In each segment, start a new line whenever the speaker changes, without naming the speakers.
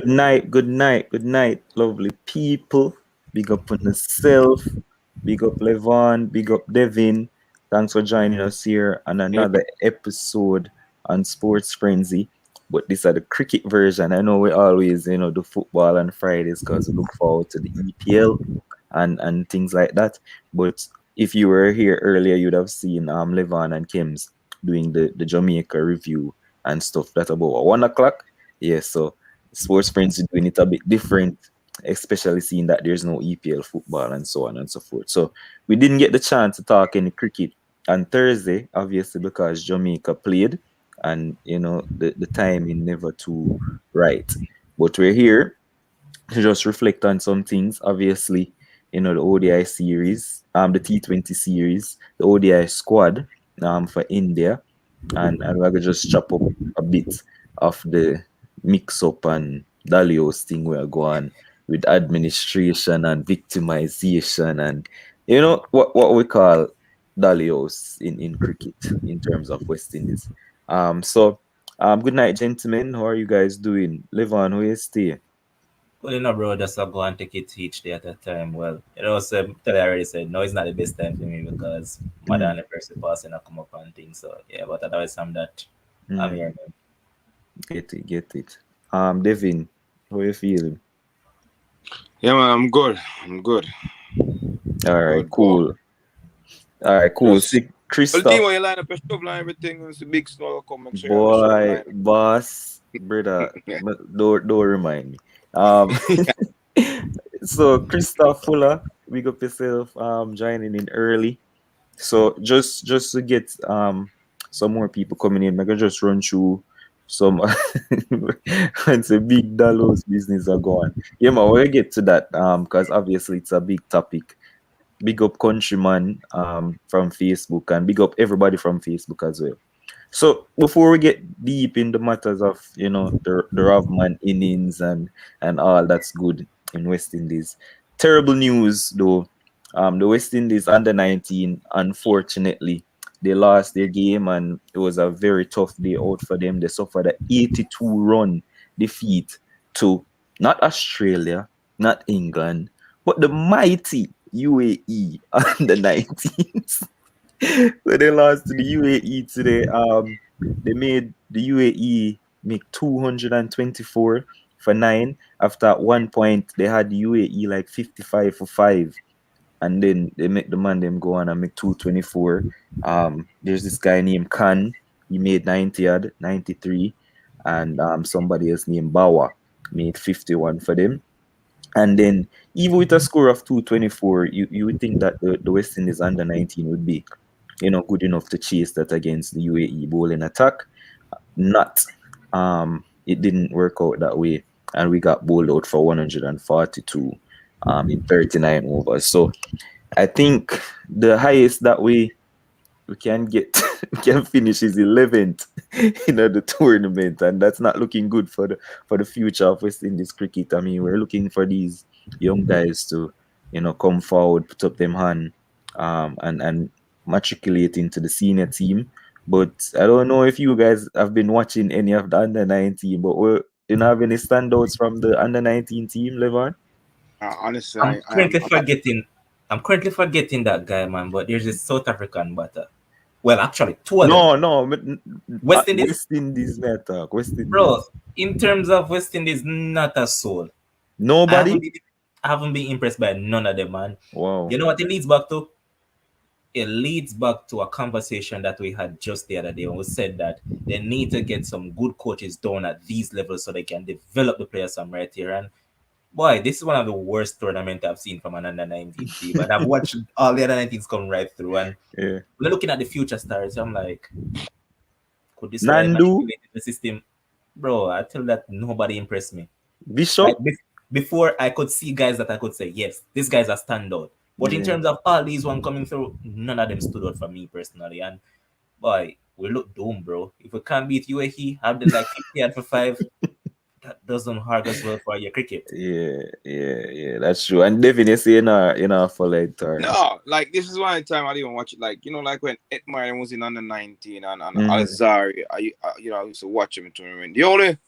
good night, lovely people. Big up on yourself. Big up Levon. Big up Devin. Thanks for joining us here on
Yep.
another episode on Sports Frenzy. But this is the cricket version. I know we always, do football on Fridays because we look forward to the EPL and things like that. But if you were here earlier, you'd have seen Levon and Kims doing the Jamaica review and stuff. That about 1 o'clock. Yeah, so sports friends are doing it a bit different, especially seeing that there's no EPL football and so on and so forth. So we didn't get the chance to talk any cricket on Thursday, obviously because Jamaica played and the timing never too right. But we're here to just reflect on some things. Obviously, the ODI series, the T20 series, the ODI squad for India, and we're gonna just chop up a bit of the mix up and Dalios thing we're going with administration and victimization and what we call Dalios in cricket in terms of West Indies. Good night, gentlemen. How are you guys doing? Levon, where you stay?
Well, bro, just go and take it each day at a time. Well, so tell I already said, no, it's not the best time for me because mother and the person passing I come up and things. So, yeah, but otherwise, I'm that. I'm here, man.
Get it. Devin, how you feeling?
Yeah, man, I'm good. I'm good.
All right,
Good,
cool. All right, cool.
Just
See,
well,
Christoph,
team when you line up your stuff line everything, it's a big snow come, make sure you have your stuff
boy,
line up.
boss, brother,
Yeah.
don't remind me. Um, so Christoph Fuller, big up yourself. Joining in early. So just to get some more people coming in, I can just run through some once a big dollars business are going. Yeah, man, we'll get to that because obviously it's a big topic. Big up Countryman from Facebook and big up everybody from Facebook as well. So before we get deep in the matters of the Rovman innings and all that's good in West Indies, terrible news though. The West Indies under 19, unfortunately, they lost their game and it was a very tough day out for them. They suffered an 82-run defeat to not Australia, not England, but the mighty UAE under 19s. So they lost to the UAE today. They made the UAE make 224 for 9. After at one point they had the UAE like 55 for 5. And then they make the man them go on and make 224. There's this guy named Khan. He made 90 odd, 93. And somebody else named Bawa made 51 for them. And then even with a score of 224, you would think that the West Indies under 19 would be good enough to chase that against the UAE bowling attack. Not. It didn't work out that way. And we got bowled out for 142 in 39 overs. So I think the highest that we can get we can finish is 11th the tournament, and that's not looking good for the future of West Indies cricket. I mean, we're looking for these young guys to come forward, put up them hand, and matriculate into the senior team. But I don't know if you guys have been watching any of the under 19, but we didn't have any standouts from the under 19 team, Levon.
Honestly,
I'm
I am.
currently forgetting. I'm currently forgetting that guy, man. But there's this South African batter. Well, actually, two of them.
No,
West Indies,
West Indies matter. West
bro.
Indies.
In terms of West Indies, not a soul. I
Nobody.
haven't been, I haven't been impressed by none of them, man.
Wow.
You know what it leads back to? It leads back to a conversation that we had just the other day when we said that they need to get some good coaches down at these levels so they can develop the players from right here. And boy, this is one of the worst tournaments I've seen from an under 19 team. And I've watched all the other 19s come right through. And
Yeah.
we're looking at the future stars. I'm like, could this guy
Nandu,
manipulate the system? Bro, I tell that nobody impressed me. Like
Bishop.
before, I could see guys that I could say, yes, these guys are standout. But in
Yeah.
terms of all these one coming through, none of them stood out for me personally. And boy, we look doomed, bro. If we can't beat UAE, have them like 50 and for 5, that doesn't hark us well for your cricket.
Yeah. That's true. And definitely, for later.
No, like this is one time I didn't watch it. Like like when Edmire was in under 19 and
Mm.
Alzari, I used to watch him in tournament. The only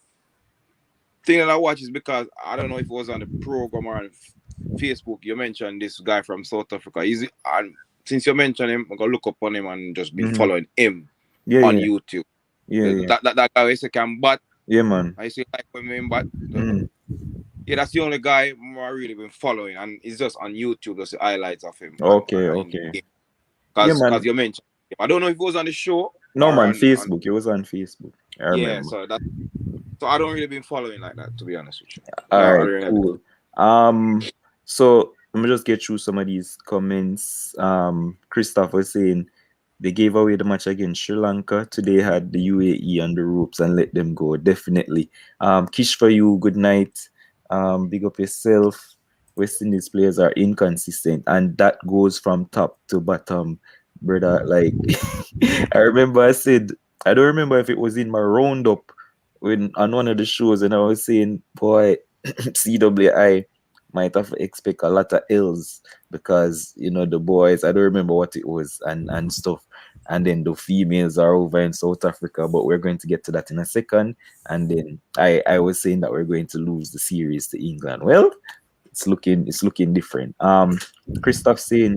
thing that I watch is because I don't know if it was on the program or on Facebook. You mentioned this guy from South Africa. And since you mentioned him, I'm gonna look up on him and just been
Mm-hmm.
following him
Yeah,
on
yeah,
YouTube.
yeah, yeah,
That guy is a can bat.
yeah, man.
I see like when him bat.
Mm-hmm.
Yeah, that's the only guy I really been following, and it's just on YouTube. Just the highlights of him
Okay,
and in the
okay.
game.
Yeah,
Cause
man.
you mentioned him. I don't know if it was on the show
No,
or
man.
on
Facebook. It was on Facebook. I
yeah.
remember.
So I don't really been following like that, to be honest with you.
All
I
right,
really haven't.
cool. So let me just get through some of these comments. Christoph was saying they gave away the match against Sri Lanka. Today had the UAE on the ropes and let them go. Definitely. Kish for you, good night. Big up yourself. West Indies players are inconsistent, and that goes from top to bottom, brother. Like I remember I said, I don't remember if it was in my roundup when on one of the shows, and I was saying, boy, CWI might have to expect a lot of L's because the boys, I don't remember what it was and stuff. And then the females are over in South Africa, but we're going to get to that in a second. And then I was saying that we're going to lose the series to England. Well, it's looking different. Christoph saying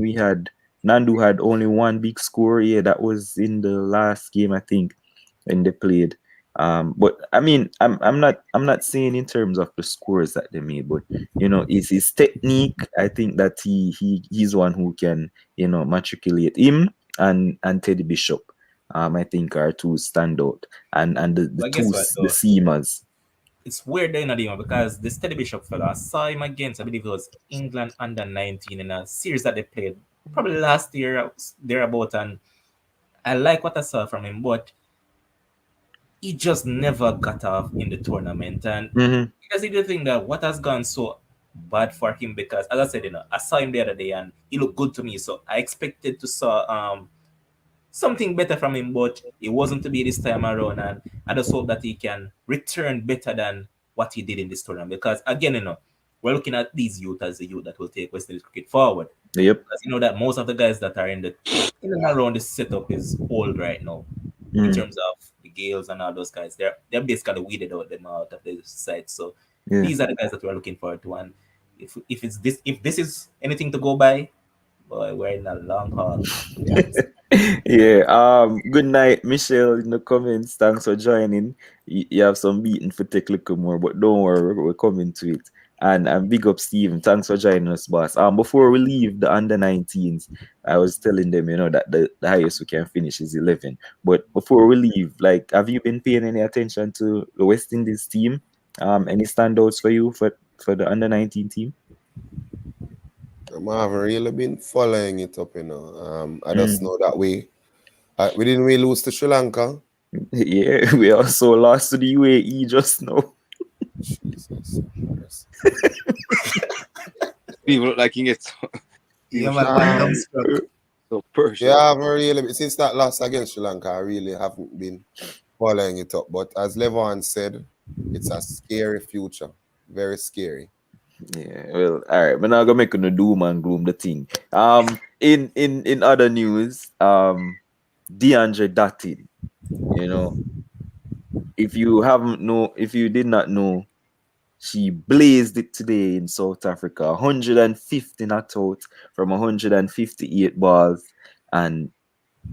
Nandu had only one big score. Yeah, that was in the last game, I think, when they played. But I mean, I'm not saying in terms of the scores that they made, but it's his technique. I think that he's one who can matriculate him and Teddy Bishop. I think are two standout, and the
But
two
guess what
the
though?
seamers.
It's weird they're not even because the Steady Bishop fella, I saw him against, I believe it was England under 19 in a series that they played probably last year thereabout, and I like what I saw from him, but he just never got off in the tournament. And
Mm-hmm.
because he did think that what has gone so bad for him, because as I said, I saw him the other day and he looked good to me. So I expected to saw something better from him, but it wasn't to be this time around. And I just hope that he can return better than what he did in this tournament. Because again, we're looking at these youth as the youth that will take West Indies cricket forward.
Yep.
Because that most of the guys that are in and around the setup is old right now. In
Mm.
terms of the Gales and all those guys, they're basically weeded out them out of the side. So
Yeah.
these are the guys that we're looking forward to. And if this is anything to go by, boy, we're in a long haul, to be honest.
Yeah. Good night, Michelle. In the comments, thanks for joining. You have some beating for take a little more, but don't worry, we're coming to it. And big up Steven. Thanks for joining us, boss. Before we leave the under 19s, I was telling them, that the highest we can finish is 11. But before we leave, like, have you been paying any attention to the West Indies team? Any standouts for you for the under 19 team?
I haven't really been following it up, I just
Mm.
know that we didn't really lose to Sri Lanka.
Yeah, we also lost to the UAE just now.
Jesus Christ.
People look like he gets
Yeah,
people
man,
so,
man, dumbstruck.
so personal.
Yeah, I haven't really since that loss against Sri Lanka. I really haven't been following it up. But as Levon said, it's a scary future, very scary.
Yeah, well, all right. We're not gonna make no doom and gloom the thing. In other news, DeAndre Dottin, you know, if you did not know, she blazed it today in South Africa. 150 not out from 158 balls, and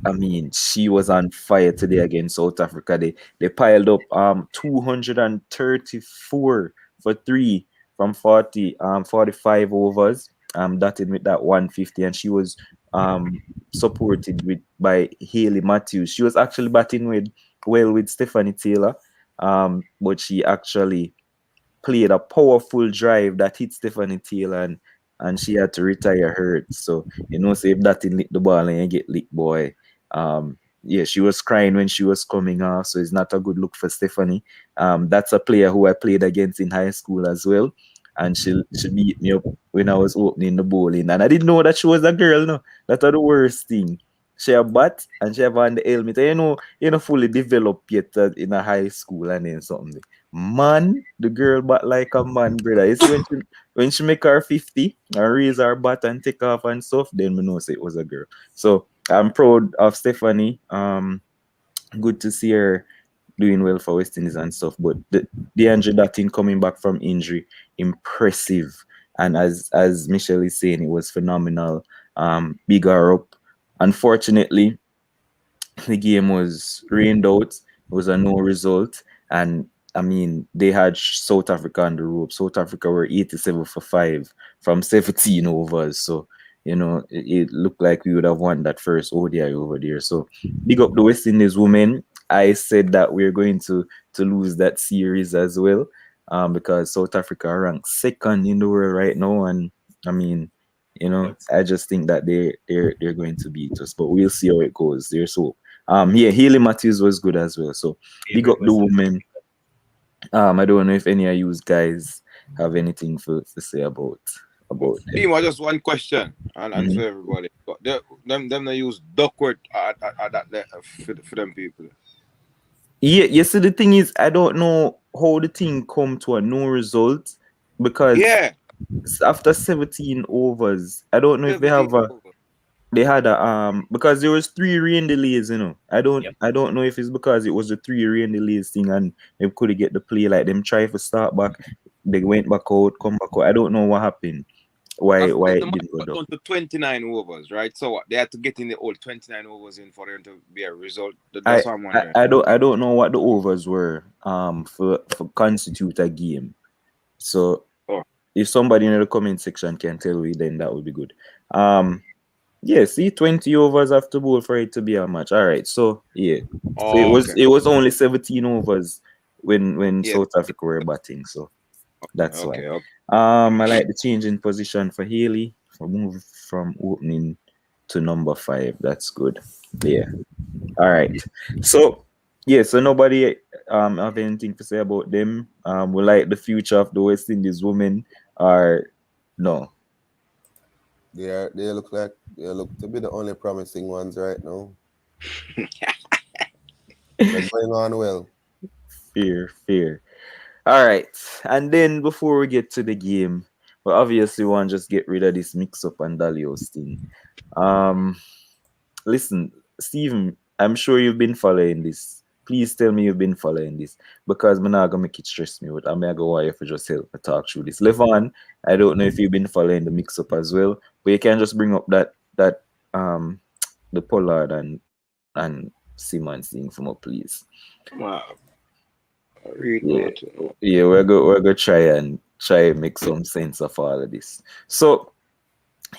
I mean, she was on fire today against South Africa. They piled up 234 for three from 45 overs. Dotted with that 150, and she was supported by Haley Matthews. She was actually batting with Stephanie Taylor, but she actually played a powerful drive that hit Stephanie Taylor, and she had to retire hurt. So so if that didn't lick the ball and you get licked, boy. Yeah, she was crying when she was coming off, so it's not a good look for Stephanie. That's a player who I played against in high school as well, and she beat me up when I was opening the bowling, and I didn't know that she was a girl. No, that's the worst thing. She a bat and she have on the helmet. Fully developed yet in a high school and then something. Man, the girl bat like a man, brother. You see when she make her 50 and raise her bat and take off and stuff, then we know say it was a girl. So I'm proud of Stephanie. Good to see her doing well for West Indies and stuff. But the Andrew Dutton coming back from injury, impressive. And as Michelle is saying, it was phenomenal. Bigger up. Unfortunately, the game was rained out. It was a no result. And I mean, they had South Africa on the rope. South Africa were 87 for 5 from 17 overs. So, it looked like we would have won that first ODI over there. So, big up the West Indies women. I said that we're going to lose that series as well, because South Africa are ranked second in the world right now. And I mean, I just think that they're going to beat us, but we'll see how it goes. There's hope. Haley Matthews was good as well. So big up the women. I don't know if any of you guys have anything to say about
Team, just one question and for everybody. Them they use Duckworth at that for them people.
Yeah, so the thing is, I don't know how the thing come to a no result, because after 17 overs, I don't know if they had a because there was 3 rain delays, I don't know if it's because it was the 3 rain delays thing and they couldn't get the play, like them try to start back, they went back out, come back out. I don't know what happened. Why it didn't go down
to 29 overs, right? So they had to get in the old 29 overs in for them to be a result. That's what I'm wondering.
I don't know what the overs were for constitute a game. So if somebody in the comment section can tell me, then that would be good. See, 20 overs after bowl for it to be a match. All right, so it was only 17 overs when South Africa were batting, so that's why.
Okay.
I like the change in position for Haley, for move from opening to number 5. That's good. Yeah. All right. So so nobody have anything to say about them. We like the future of the West Indies women, or no?
They look to be the only promising ones right now. They're going on well.
Fair. All right. And then before we get to the game, we obviously want to just get rid of this mix-up and Dalios thing. Listen, Stephen, I'm sure you've been following this. Please tell me you've been following this, because I'm not going to make it stress me out. I'm going to go wire for just help me talk through this. Levon, I don't know if you've been following the mix-up as well, but you can just bring up that the Pollard and Simmons thing for me, please.
Wow.
We're gonna try and make some sense of all of this. So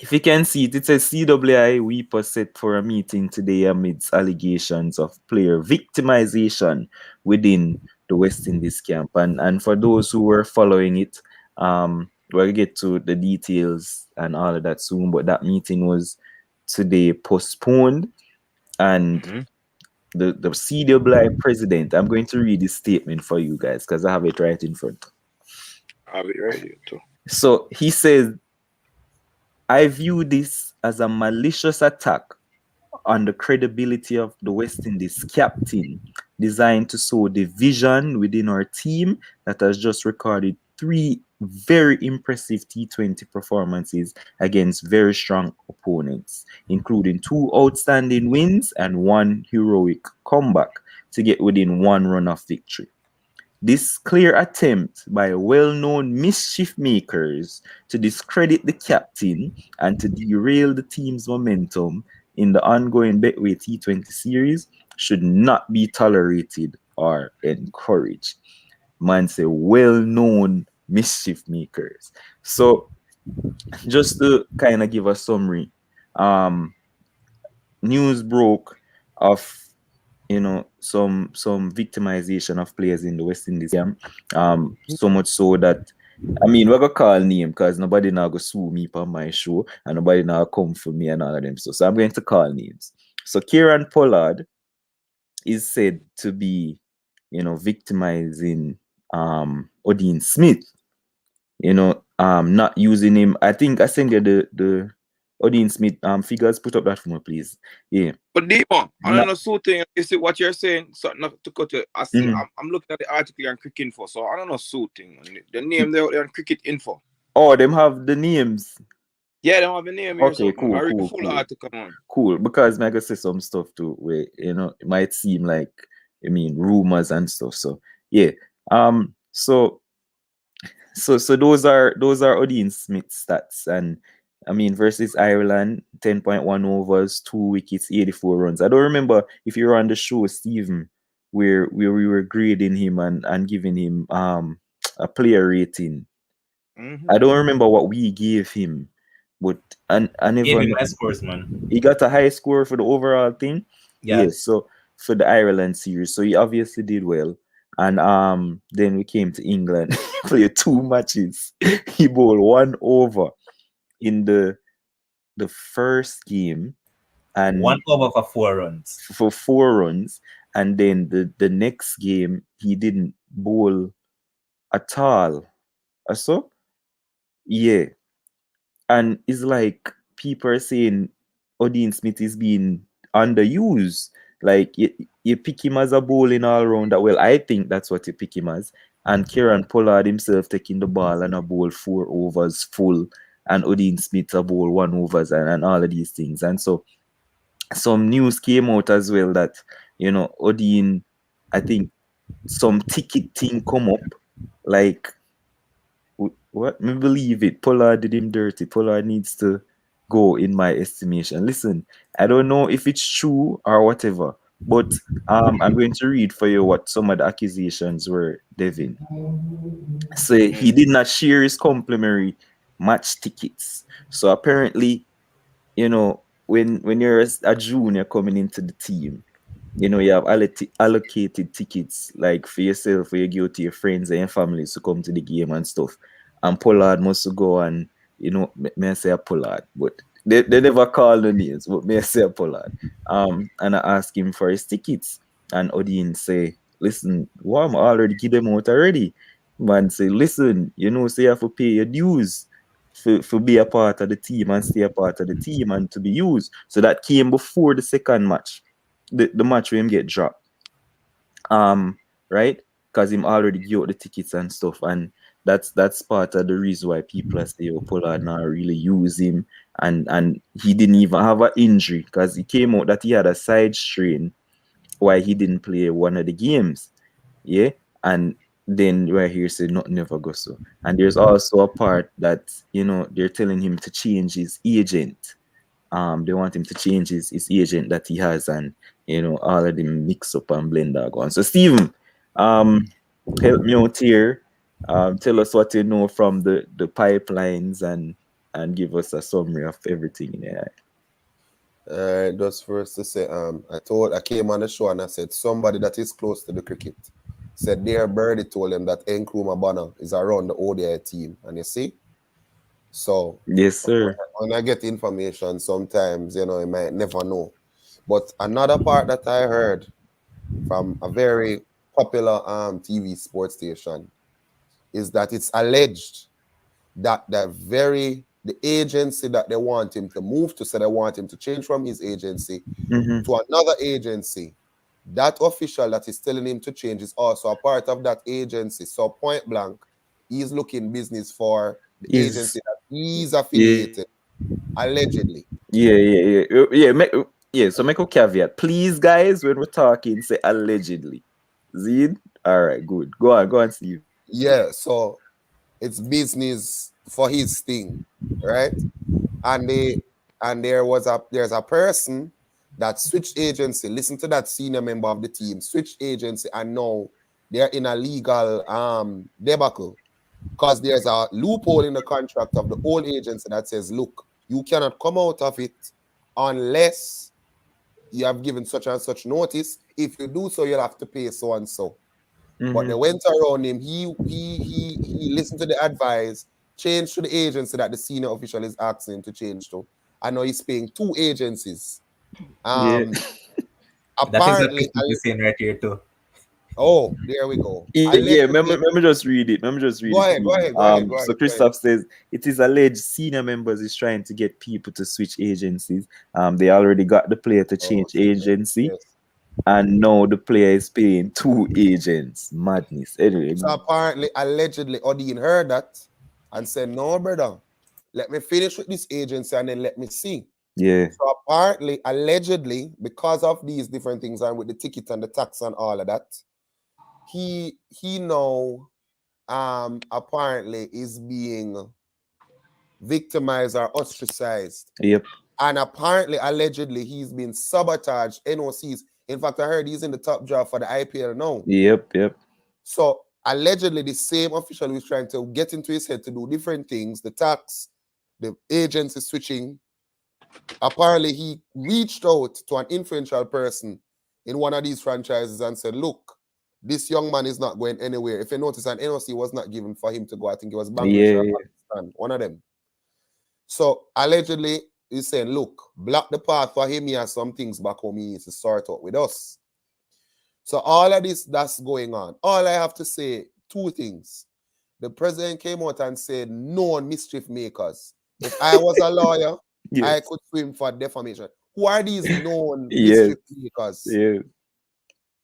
if you can see it says CWI WEPA set for a meeting today amidst allegations of player victimization within the West Indies camp. And for those who were following it, we'll get to the details and all of that soon, but that meeting was today postponed, and the CWI president, I'm going to read this statement for you guys because I have it right in front.
I'll be ready too.
So he says, I view this as a malicious attack on the credibility of the West Indies captain, designed to sow division within our team that has just recorded 3 very impressive T20 performances against very strong opponents, including 2 outstanding wins and 1 heroic comeback to get within 1 run of victory. This clear attempt by well-known mischief makers to discredit the captain and to derail the team's momentum in the ongoing Betway T20 series should not be tolerated or encouraged. Man say well-known mischief makers. So just to kind of give a summary, news broke of some victimization of players in the West Indies game. So much so that, I mean, we're gonna call name because nobody now go sue me on my show and nobody now come for me and all of them. So I'm going to call names. So Kieran Pollard is said to be, victimizing Odin Smith. Not using him. I think I sent you the Odin Smith figures. Put up that for me, please. Yeah.
But Demo, I don't know suiting. You see what you're saying? So not to cut you. I see. I'm looking at the article on Cricket Info, so I don't know suiting. The name there on Cricket Info.
Oh, them have the names.
Yeah, they have the name here.
Okay, cool.
I read the full article on.
Cool, because I gotta say some stuff too where it might seem like I mean, rumors and stuff. So yeah. So those are Odin Smith stats, and I mean versus Ireland, 10.1 overs, 2 wickets, 84 runs. I don't remember if you were on the show, Stephen, where we were grading him and giving him a player rating. I don't remember what we gave him, but I
Gave
never
him
know.
high scores, man.
He got a high score for the overall thing.
Yeah.
Yeah, so for the Ireland series, so he obviously did well. And then we came to England, played 2 matches. He bowled 1 over in the first game, and
1 over for 4 runs.
for 4 runs. And then the next game he didn't bowl at all. So yeah, and it's like people are saying Odin Smith is being underused. Like you pick him as a bowling all rounder. Well, I think that's what you pick him as. And Kieran Pollard himself taking the ball and a bowl 4 overs full, and Odin Smith a bowl 1 overs and all of these things. And so some news came out as well that Odin, I think some ticket thing come up, like what? Me believe it. Pollard did him dirty. Pollard needs to go, in my estimation. Listen, I don't know if it's true or whatever, but I'm going to read for you what some of the accusations were, Devin. So he did not share his complimentary match tickets. So apparently, when you're a junior coming into the team, you have allocated tickets, like for yourself, where you go to your friends and your families to come to the game and stuff. And Pollard must go and, may I say a Pollard, but they never call the names, but may I say a Pollard. And I ask him for his tickets. And Odin say, listen, I'm already give them out already. Man say, listen, say you have to pay your dues for be a part of the team and stay a part of the team and to be used. So that came before the second match. The match where him get dropped. Right? Because him already give out the tickets and stuff. And that's part of the reason why people are saying Pollard not really use him. And he didn't even have an injury, because he came out that he had a side strain why he didn't play one of the games. Yeah. And then right here say nothing never go so. And there's also a part that, they're telling him to change his agent. They want him to change his agent that he has, and all of them mix up and blend that on. So Stephen, help me out here. Tell us what you know from the pipelines, and give us a summary of everything in there.
Just first to say, I came on the show and I said somebody that is close to the cricket said their birdie told them that Nkrumah Bonner is around the ODI team, and you see. So
Yes, sir.
when I get information, sometimes you might never know. But another part that I heard from a very popular TV sports station is that it's alleged that the agency that they want him to move to, so they want him to change from his agency to another agency. That official that is telling him to change is also a part of that agency. So point blank, he's looking business for the agency that he's affiliated, allegedly.
Yeah. So make a caveat, please, guys. When we're talking, say allegedly. Zed. All right, good. Go on, Steve.
Yeah, so it's business for his thing, right? And there's a person that switched agency. Listen to that senior member of the team, switched agency, and now they're in a legal debacle because there's a loophole in the contract of the old agency that says, look, you cannot come out of it unless you have given such and such notice. If you do so, you'll have to pay so and so. But they went around him. He listened to the advice, changed to the agency that the senior official is asking him to change to. I know he's paying 2 agencies.
That is what
Apparently,
is saying right here too.
oh, there we go.
Yeah. Let me just read it.
Go ahead.
So Christoph says it is alleged senior members is trying to get people to switch agencies. They already got the player to change agency.
Yes.
And now the player is paying 2 agents. Madness. Anyway.
So apparently, allegedly, Odin heard that and said, no, brother, let me finish with this agency and then let me see.
Yeah.
So apparently, allegedly, because of these different things and with the ticket and the tax and all of that, he now apparently is being victimized or ostracized.
Yep.
And apparently, allegedly, he's been sabotaged NOCs. In fact, I heard he's in the top draw for the IPL now.
Yep.
So allegedly, the same official who's trying to get into his head to do different things, the tax, the agency switching. Apparently, he reached out to an influential person in one of these franchises and said, look, this young man is not going anywhere. If you notice, an NOC was not given for him to go. I think it was Bangladesh or Pakistan, one of them. So allegedly, he's saying, look, block the path for him. He has some things back home he needs to sort out with us. So all of this that's going on. All I have to say, two things. The president came out and said, known mischief makers. If I was a lawyer, I could swim for defamation. Who are these known mischief makers?
Yeah.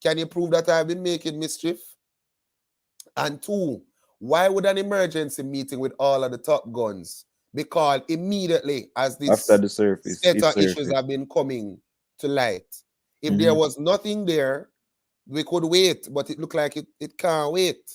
Can you prove that I've been making mischief? And two, why would an emergency meeting with all of the top guns be called immediately as this
After the surface,
set of issues have been coming to light? If there was nothing there, we could wait, but it looked like it can't wait.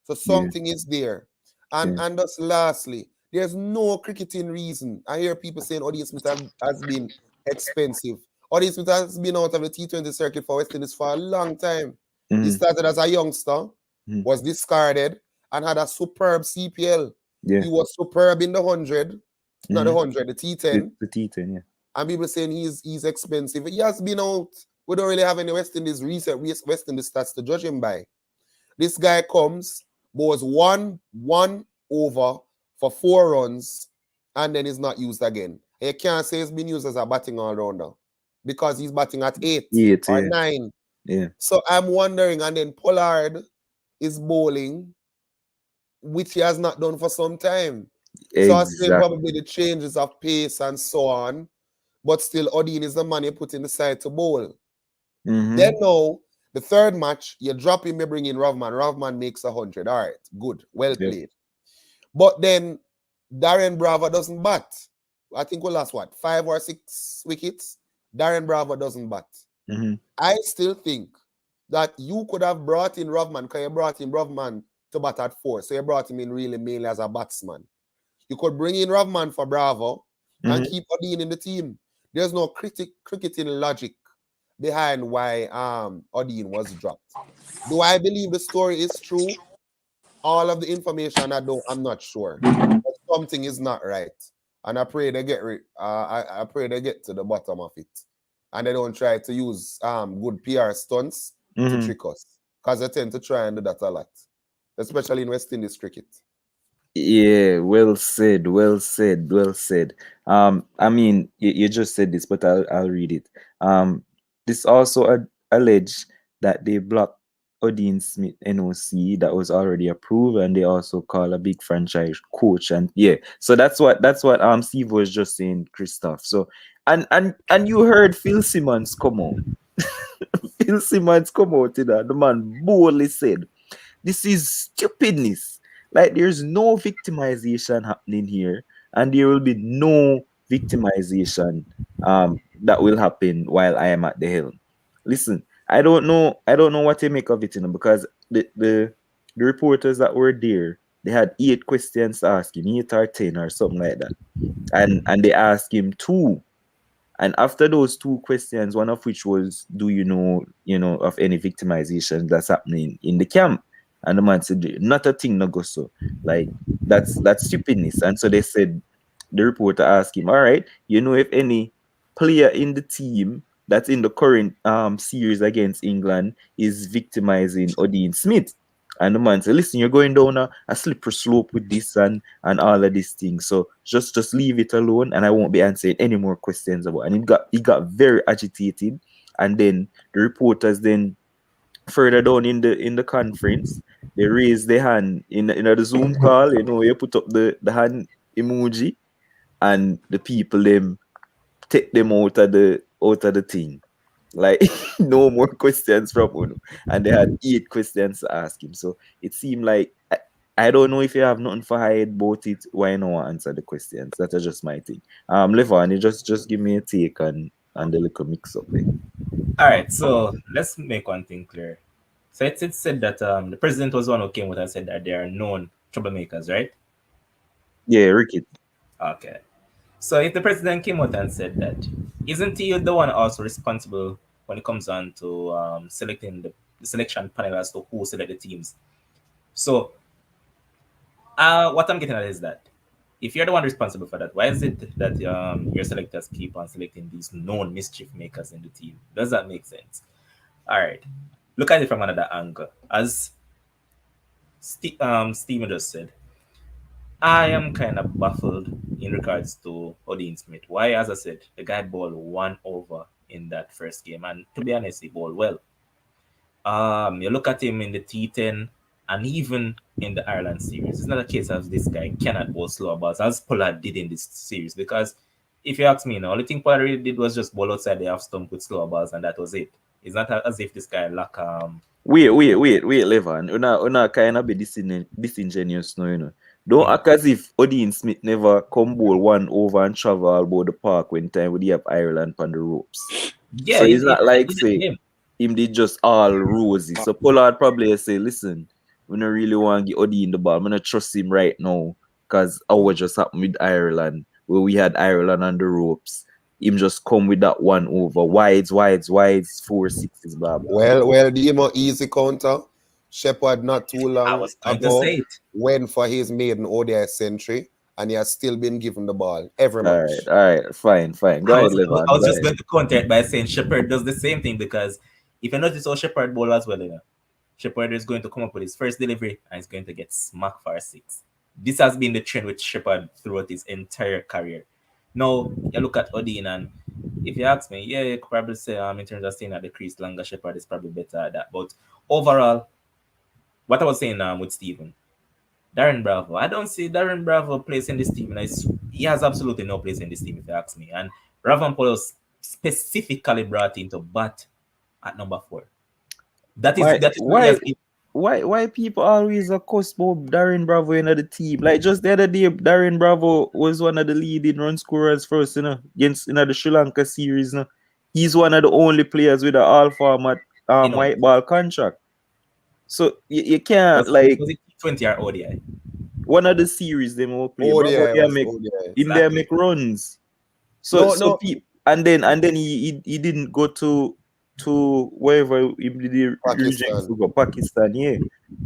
So something is there. And just lastly, there's no cricketing reason. I hear people saying Odin Smith has been expensive. Odin Smith has been out of the T20 circuit for West Indies for a long time. He started as a youngster, was discarded, and had a superb CPL. He was superb in the 100, not the 100, the T10.
The T10, yeah.
And people saying he's expensive. He has been out. We don't really have any West Indies recent West Indies stats to judge him by. This guy comes, bowls one over for 4 runs, and then is not used again. You can't say he's been used as a batting all-rounder because he's batting at 8 or 9.
Yeah.
So I'm wondering, and then Pollard is bowling, which he has not done for some time. Exactly. So I say probably the changes of pace and so on, but still Odin is the man you put in the side to bowl. Then now, the third match, you drop him, you bring in Rovman. Rovman makes 100. All right, good, well played. But then Darren Bravo doesn't bat. I think we lost 5 or 6 wickets. Darren Bravo doesn't bat. I still think that you could have brought in Rovman because you brought in Rovman to bat at 4. So you brought him in really mainly as a batsman. You could bring in Rovman for Bravo and keep Odin in the team. There's no cricketing logic behind why Odin was dropped. Do I believe the story is true? All of the information I'm not sure. But something is not right. And I pray they get I pray they get to the bottom of it. And they don't try to use good PR stunts to trick us. Because they tend to try and do that a lot. Especially in West Indies cricket.
Yeah, well said. I mean, you just said this, but I'll read it. This also alleged that they blocked Odin Smith NOC that was already approved, and they also call a big franchise coach. And yeah, so that's what Steve was just saying, Christoph. So and you heard Phil Simmons come out. Phil Simmons come out, the man boldly said, "This is stupidness. Like there's no victimization happening here, and there will be no victimization that will happen while I am at the helm." Listen, I don't know what to make of it, because the reporters that were there, they had 8 questions to ask him, 8 or 10 or something like that, and they asked him 2, and after those 2 questions, one of which was, "Do you know of any victimization that's happening in the camp?" And the man said, "Not a thing, no go so. Like that's stupidness." And so they said, the reporter asked him, "All right, if any player in the team that's in the current series against England is victimizing Odin Smith?" And the man said, "Listen, you're going down a slippery slope with this and all of these things. So just leave it alone, and I won't be answering any more questions about it." And he got very agitated. And then the reporters then further down in the conference, they raised their hand in the Zoom call. You put up the hand emoji, and the people them take them out of the thing. Like no more questions from Uno. And they had 8 questions to ask him. So it seemed like I don't know if you have nothing for hide about it. Why not answer the questions? That's just my thing. Levon, you just give me a take on the little mix up there.
All right, so let's make one thing clear. So it's said that the president was the one who came with and said that they are known troublemakers, right?
Yeah, Ricky.
Okay. So if the president came out and said that, isn't he the one also responsible when it comes on to selecting the selection panel as to who select the teams? So what I'm getting at is that if you're the one responsible for that, why is it that your selectors keep on selecting these known mischief makers in the team? Does that make sense? All right. Look at it from another angle. As Steven just said, I am kind of baffled in regards to Odin Smith. Why, as I said, the guy bowled 1 over in that first game, and to be honest, he bowled well. You look at him in the T10 and even in the Ireland series. It's not a case of this guy cannot bowl slow balls as Pollard did in this series. Because if you ask me, the only thing Pollard really did was just bowl outside the half stump with slow balls, and that was it. It's not as if this guy lack
Wait, Levan. Una kind of be disingenuous now, you know. Don't act as if Odin Smith never come bowl 1 over and travel about the park when time we have Ireland on the ropes.
Yeah,
so it's not like
in the
say
game.
him did just all rosy. So Pollard probably say, listen, we don't really want to get Odin the ball. I'm gonna trust him right now because what just happened with Ireland, where we had Ireland on the ropes. Him just come with that 1 over. Wides, 4 6s, blah blah.
Well, the more easy counter. Shepherd not too
I
long
was going to
ago
say it.
went for his maiden ODI century, and he has still been given the ball every
All
match.
right, fine. Go ahead, Levan.
I was
Go
just
ahead.
going to counter it by saying Shepherd does the same thing, because if you notice how Shepherd bowl as well, Shepherd is going to come up with his first delivery and he's going to get smacked for a 6. This has been the trend with Shepherd throughout his entire career. Now, you look at Odin, and if you ask me, yeah, you could probably say in terms of staying at the crease longer, Shepherd is probably better at that. But overall, what I was saying with Stephen, Darren Bravo, I don't see Darren Bravo place in this team. And he has absolutely no place in this team, if you ask me. And Ravan Paul was specifically brought in to bat at number 4. That is where he has been.
Why people always accuse about Darren Bravo in the team? Like just the other day, Darren Bravo was one of the leading run scorers first, against the Sri Lanka series. He's one of the only players with an all format white ball contract. So you can't
was it T20 or ODI?
One of the series they will play.
ODI
Bravo make runs. So people, and then he didn't go to wherever he did Pakistan, yeah.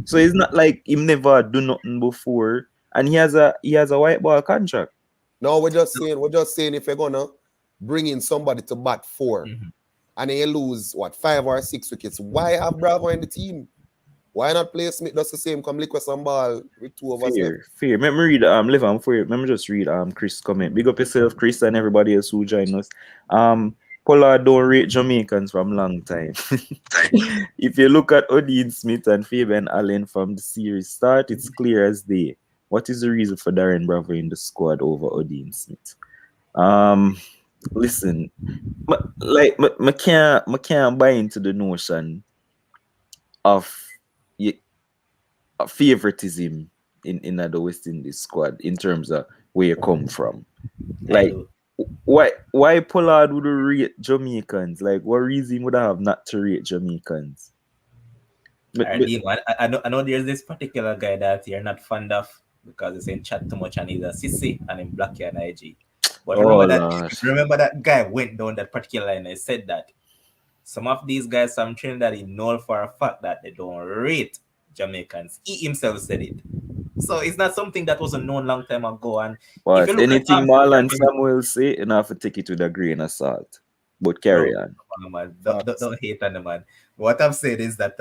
So it's not like him never do nothing before, and he has a white ball contract.
No, we're just saying if you're gonna bring in somebody to bat 4, and then you lose 5 or 6 wickets, why have Bravo in the team? Why not play Smith? That's the same. Come lick with some ball with 2 of us.
Fair. Let me read Levan for you. Let me just read Chris comment. Big up yourself, Chris, and everybody else who joined us. Pollard don't rate Jamaicans from long time. If you look at Odin Smith and Fabian Allen from the series start, it's clear as day. What is the reason for Darren Bravo in the squad over Odin Smith? Listen, I can't buy into the notion of favoritism in the West Indies squad in terms of where you come from. Like, why Pollard would rate Jamaicans? Like, what reason would I have not to rate Jamaicans?
I know there's this particular guy that you're not fond of because he's in chat too much and he's a sissy and in black and IG. But remember that guy went down that particular line and said that some of these guys from Trinidad, he know for a fact that they don't rate Jamaicans. He himself said it. So it's not something that was known long time ago. And
if you look anything Marlon Samuel say, you have to take it with a grain of salt. But carry on.
Man. Don't hate on the man. What I'm saying is that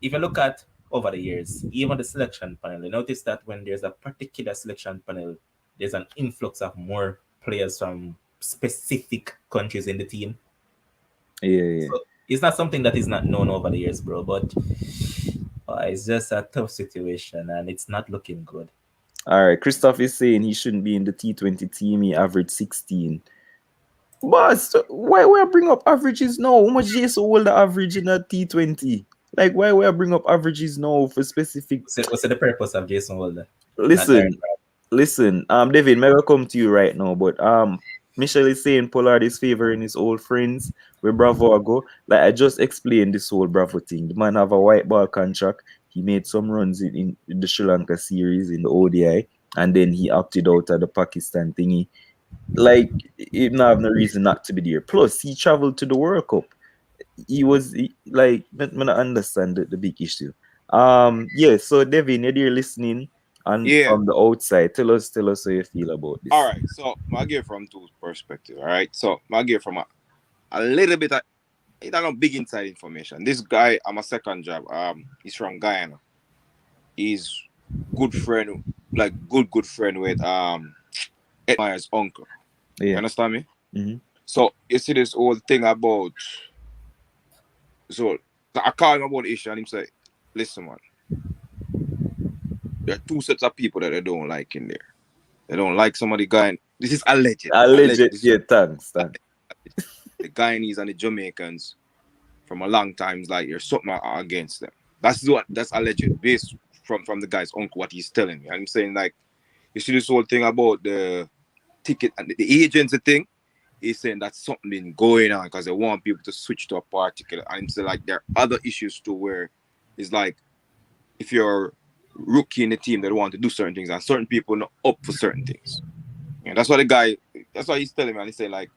if you look at over the years, even the selection panel, you notice that when there's a particular selection panel, there's an influx of more players from specific countries in the team.
Yeah.
So it's not something that is not known over the years, bro. But it's just a tough situation, and it's not looking good.
All right, Christoph is saying he shouldn't be in the T20 team. He averaged 16. But why bring up averages now? How much is all the average in a T20? Like, why we bring up averages now for specific?
What's the purpose of Jason Holder? Not
Listen,
Darren.
listen. David, may I come to you right now, but Michelle is saying Pollard is favoring his old friends where Bravo go. Like I just explained this whole Bravo thing. The man have a white ball contract. He made some runs in the Sri Lanka series in the ODI, and then he opted out of the Pakistan thingy. Like he not have no reason not to be there. Plus, he traveled to the World Cup. Like, I don't understand the big issue. Yeah. So Devin, you're there listening, and
Yeah.
from the outside, tell us how you feel about this.
All right. So I give from two perspective. All right. So I give from a little bit of it's not big inside information. This guy, I'm a second job. He's from Guyana. He's good friend, like good friend with Ed Meyer's uncle. You
Yeah.
understand me?
Mhm.
So you see this whole thing about. So I call him about the issue and he say, "Listen, man. There are two sets of people that they don't like in there. They don't like somebody guy. This is alleged.
Alleged.
This is
Yeah. Thanks.
the Guyanese and the Jamaicans from a long time is like there's something against them. That's alleged based from the guy's uncle what he's telling me. I'm saying like you see this whole thing about the ticket and the agency thing. He's saying that's something been going on because they want people to switch to a particular. And so like there are other issues too where it's like if you're rookie in the team, they don't want to do certain things and certain people not up for certain things. And that's what he's telling me. And he say like,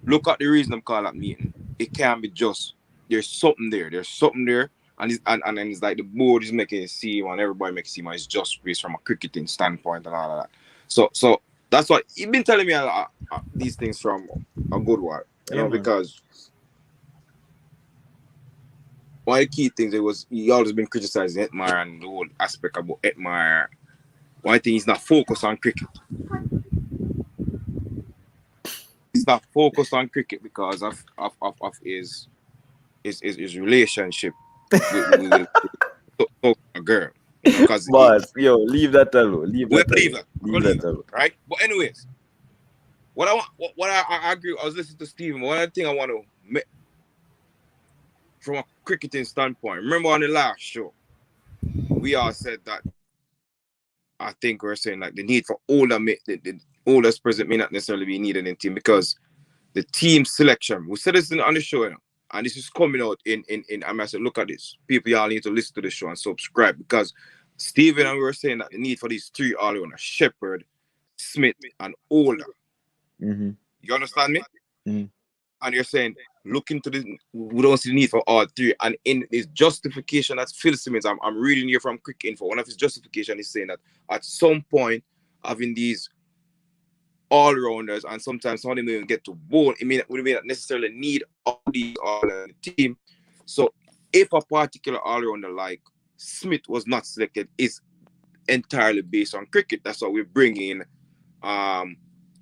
look at the reason I'm calling that meeting. It can't be just there's something there. And then it's like the board is making it seem and everybody makes it seem it's just based from a cricketing standpoint and all of that. So that's what he's been telling me these things from a good while, you know, because one of the key things he always been criticizing Edmire and the whole aspect about Edmire. One thing he's not focused on cricket. He's not focused on cricket because of his relationship with a girl. Because
yo, leave that alone. Leave that alone.
Right? But anyways, what I agree. I was listening to Stephen. One other thing I want to make from a cricketing standpoint. Remember on the last show, we all said that. I think we're saying like the need for the oldest present may not necessarily be needed in team because the team selection. We said this on the show, you know, and this is coming out in. I mean, I said, look at this. People, y'all need to listen to the show and subscribe because Stephen and we were saying that the need for these three all-rounders, Shepherd, Smith, and Older.
Mm-hmm.
You understand me?
Mm-hmm.
And you're saying, look into this. We don't see the need for all three. And in his justification, that's Phil Simmons. I'm reading here from Quick Info. One of his justification is saying that at some point, having these all-rounders, and sometimes some of them don't even get to bowl, we may not necessarily need all these all on the team. So if a particular all-rounder like Smith was not selected, it's entirely based on cricket. That's why we're bringing in a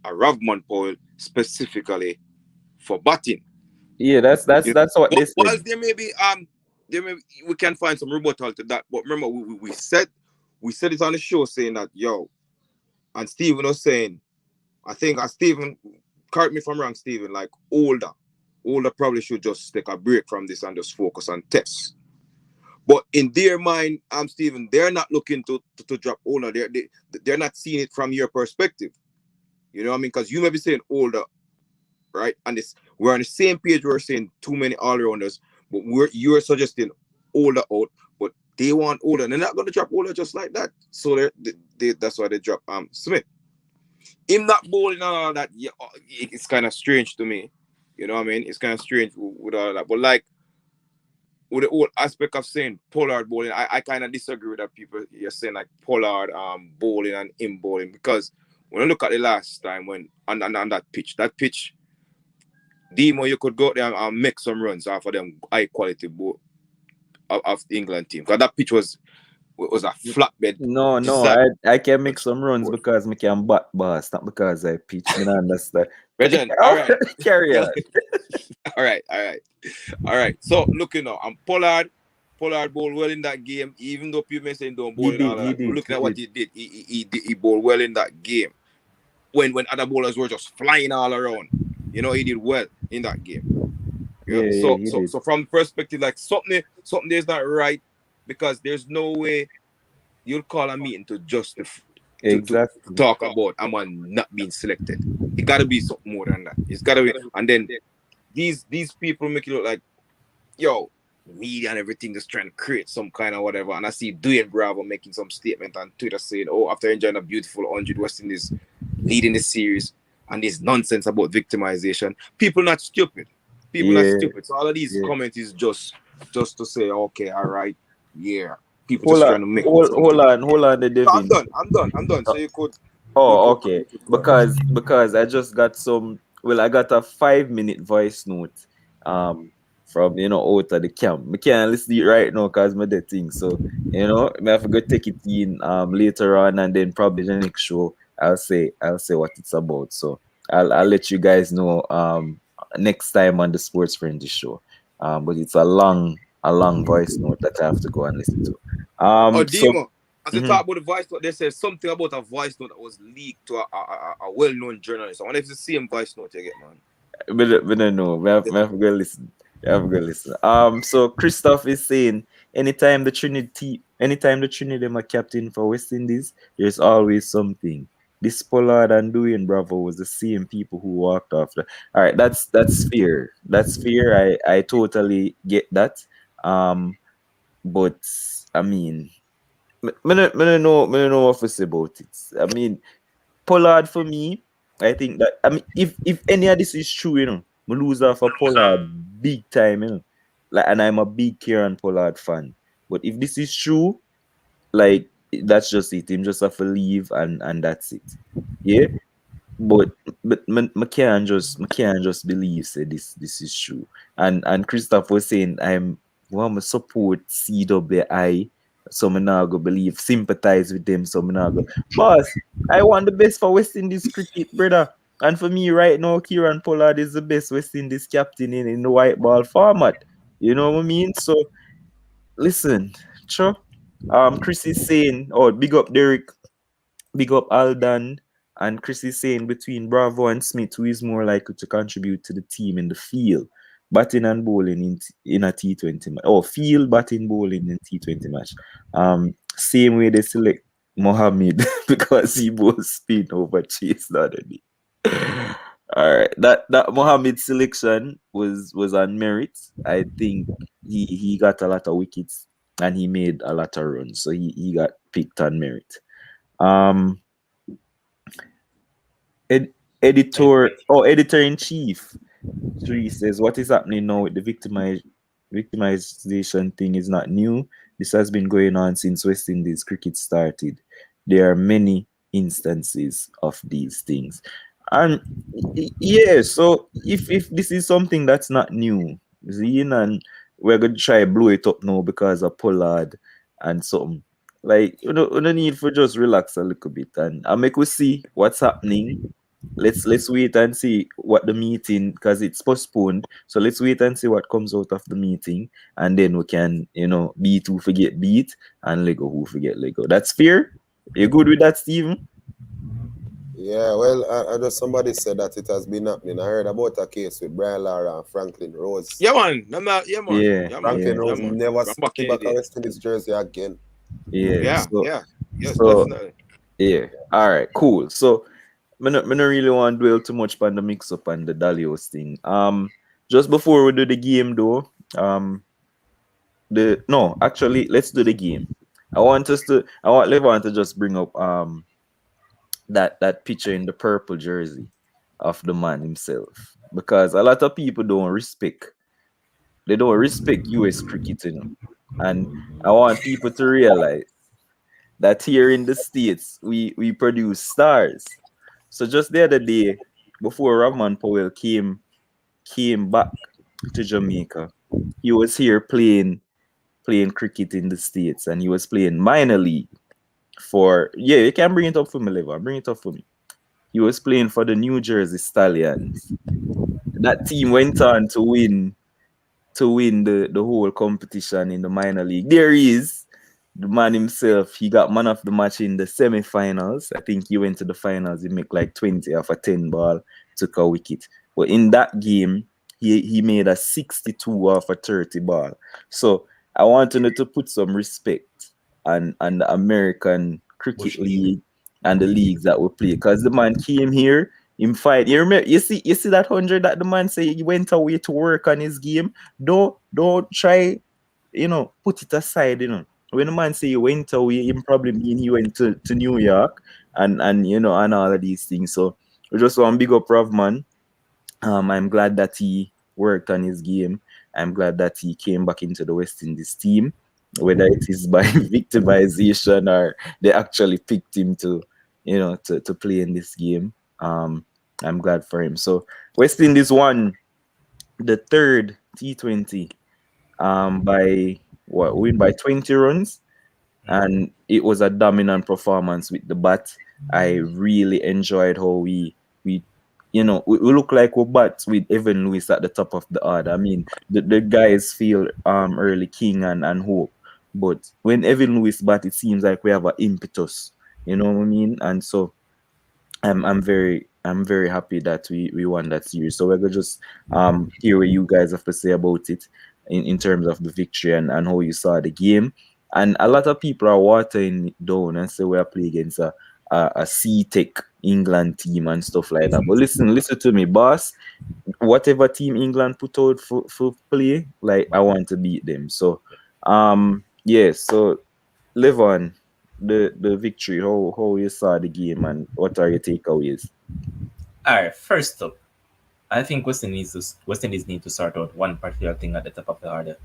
Rovman poll specifically for batting.
Yeah, that's what they said.
Whilst there may be we can find some rebuttal to that, but remember we said it on the show saying that and Stephen was saying, I think Stephen, correct me if I'm wrong, Stephen, like older probably should just take a break from this and just focus on tests. But in their mind, Stephen, they're not looking to drop Older. They're not seeing it from your perspective. You know what I mean? Because you may be saying Older, right? And we're on the same page. We're saying too many all-rounders, but you're suggesting Older out, but they want Older. They're not going to drop Older just like that. So that's why they drop Smith. Him not bowling and all that, yeah, it's kind of strange to me. You know what I mean? It's kind of strange with all that. But like, with the whole aspect of saying Pollard bowling, I kind of disagree with that people. You're saying like Pollard bowling and him bowling, because when I look at the last time when on that pitch, Demo, you could go there and make some runs off of them high quality ball of the England team. Because that pitch was a flatbed.
No, I can make some runs because I can bat bars, not because I pitch. I don't understand.
Regent, all right.
Carry on.
All right. So looking now, Pollard bowled well in that game, even though people may say don't bowl in all that. Looking at what he did, he bowled well in that game. When other bowlers were just flying all around, you know, he did well in that game. Yeah.
Yeah,
So
he
so
did.
so from perspective, like something is not right because there's no way you'll call a meeting to to
Exactly.
talk about a man not being selected. It gotta be something more than that. It's gotta be, and then these people make it look like, yo, the media and everything just trying to create some kind of whatever. And I see Dwayne Bravo making some statement on Twitter saying, oh, after enjoying a beautiful 100, West Indies leading the series, and this nonsense about victimization. People not stupid. People not
Yeah,
stupid. So all of these
yeah.
comments is just to say, okay, all right, yeah. People just trying to make something.
Hold on, the
So I'm
Devin.
done. I'm done.
Uh,
So
Oh,
you
okay.
could go ahead.
Because I just got some. Well, I got a 5 minute voice note, from out of the camp. I can't listen to it right now because my dead thing. So I have to go take it in later on, and then probably the next show I'll say what it's about. So I'll let you guys know next time on the Sports Frenzy show. But it's a long voice note that I have to go and listen to.
Oh,
So.
Demo, as they
Mhm.
talk about the voice note, they said something about a voice note that was leaked to a well-known journalist. I wonder if it's the same voice note you get, man.
We don't know. We have to go listen. We have to go listen. So Christoph is saying anytime the Trinity them are captain for West Indies, there's always something. This Pollard and Dwayne Bravo was the same people who walked after. All right, that's fair. That's fair. I totally get that. Um, but I mean, me don't know what to say about it. I mean, Pollard for me, I think that if any of this is true, me lose off a Pollard big time, Like, and I'm a big Kieran Pollard fan. But if this is true, like that's just it. Him just have to leave and that's it. Yeah. But me can't just believe say this is true. And Christoph was saying I'm want to support CWI, so me now go believe sympathize with them, so me now go boss. I want the best for West Indies cricket, brother. And for me right now, Kieran Pollard is the best West Indies captain in the white ball format. You know what I mean? So listen, sure. Chris is saying, oh, big up Derek. Big up Aldan, and Chris is saying between Bravo and Smith, who is more likely to contribute to the team in the field, batting and bowling in a T20 match, or field batting bowling in T20 match. Same way they select Mohammed because he was spin over Chase the other day. All right, that Mohammed selection was on merit. I think he got a lot of wickets and he made a lot of runs, so he got picked on merit. Um, editor in chief. Three says, "What is happening now with the victimization thing is not new. This has been going on since West Indies cricket started. There are many instances of these things, and yeah. So if this is something that's not new, Zine, and we're gonna try blow it up now because of Pollard and something." Like you don't need for just relax a little bit and make we see what's happening. Let's wait and see what the meeting, because it's postponed. So let's wait and see what comes out of the meeting, and then we can beat who forget beat and Lego who forget Lego. That's fair. You good with that, Steven?
Yeah, well, I just somebody said that it has been happening. I heard about a case with Brian Lara and Franklin Rose.
Yeah, man. I'm not, yeah, man.
Yeah,
Yeah, man.
Franklin
yeah,
Yeah,
Rose
man.
never
From back
see
in the
back a
day.
West Indies jersey again.
yeah.
Yeah,
So
yeah. Yes,
so
definitely.
yeah. All right, cool. So me not really want to dwell too much on the mix up and the Dalios thing. Just before we do the game though, the no, actually, let's do the game. I want Levon to just bring up that picture in the purple jersey of the man himself, because a lot of people don't respect US cricket, and I want people to realize that here in the States we produce stars. So just the other day, before Rovman Powell came back to Jamaica, he was here playing cricket in the States, and he was playing minor league for, yeah, you can bring it up for me, Lever. Bring it up for me. He was playing for the New Jersey Stallions. That team went on to win the whole competition in the minor league. There he is, the man himself. He got man of the match in the semi-finals. I think he went to the finals. He made like 20 off a 10 ball, took a wicket. But in that game, he made a 62 off a 30 ball. So I want to put some respect on the American Cricket
Bush League.
League and the leagues that we play. Because the man came here, him fight. You remember you see that 100 that the man say he went away to work on his game. Don't try, put it aside, When the man say he went away, he probably mean he went to New York and all of these things. So we just want to big up Rovman. I'm glad that he worked on his game. I'm glad that he came back into the West Indies team, whether it is by victimization or they actually picked him to play in this game. I'm glad for him. So West Indies won the third T20 by win by 20 runs, and it was a dominant performance with the bat. I really enjoyed how we we look like we bat with Evan Lewis at the top of the order. I mean, the guys feel early king and hope, but when Evan Lewis bat, it seems like we have an impetus. You know what I mean? And so I'm very happy that we won that series. So we're gonna just hear what you guys have to say about it in terms of the victory and how you saw the game. And a lot of people are watering it down and say we are playing against a C-Tech England team and stuff like that. But listen to me, boss. Whatever team England put out for play, like I want to beat them. So yeah, so live on the victory, how you saw the game and what are your takeaways?
All right, first up, I think West Indies need to sort out one particular thing at the top of the order.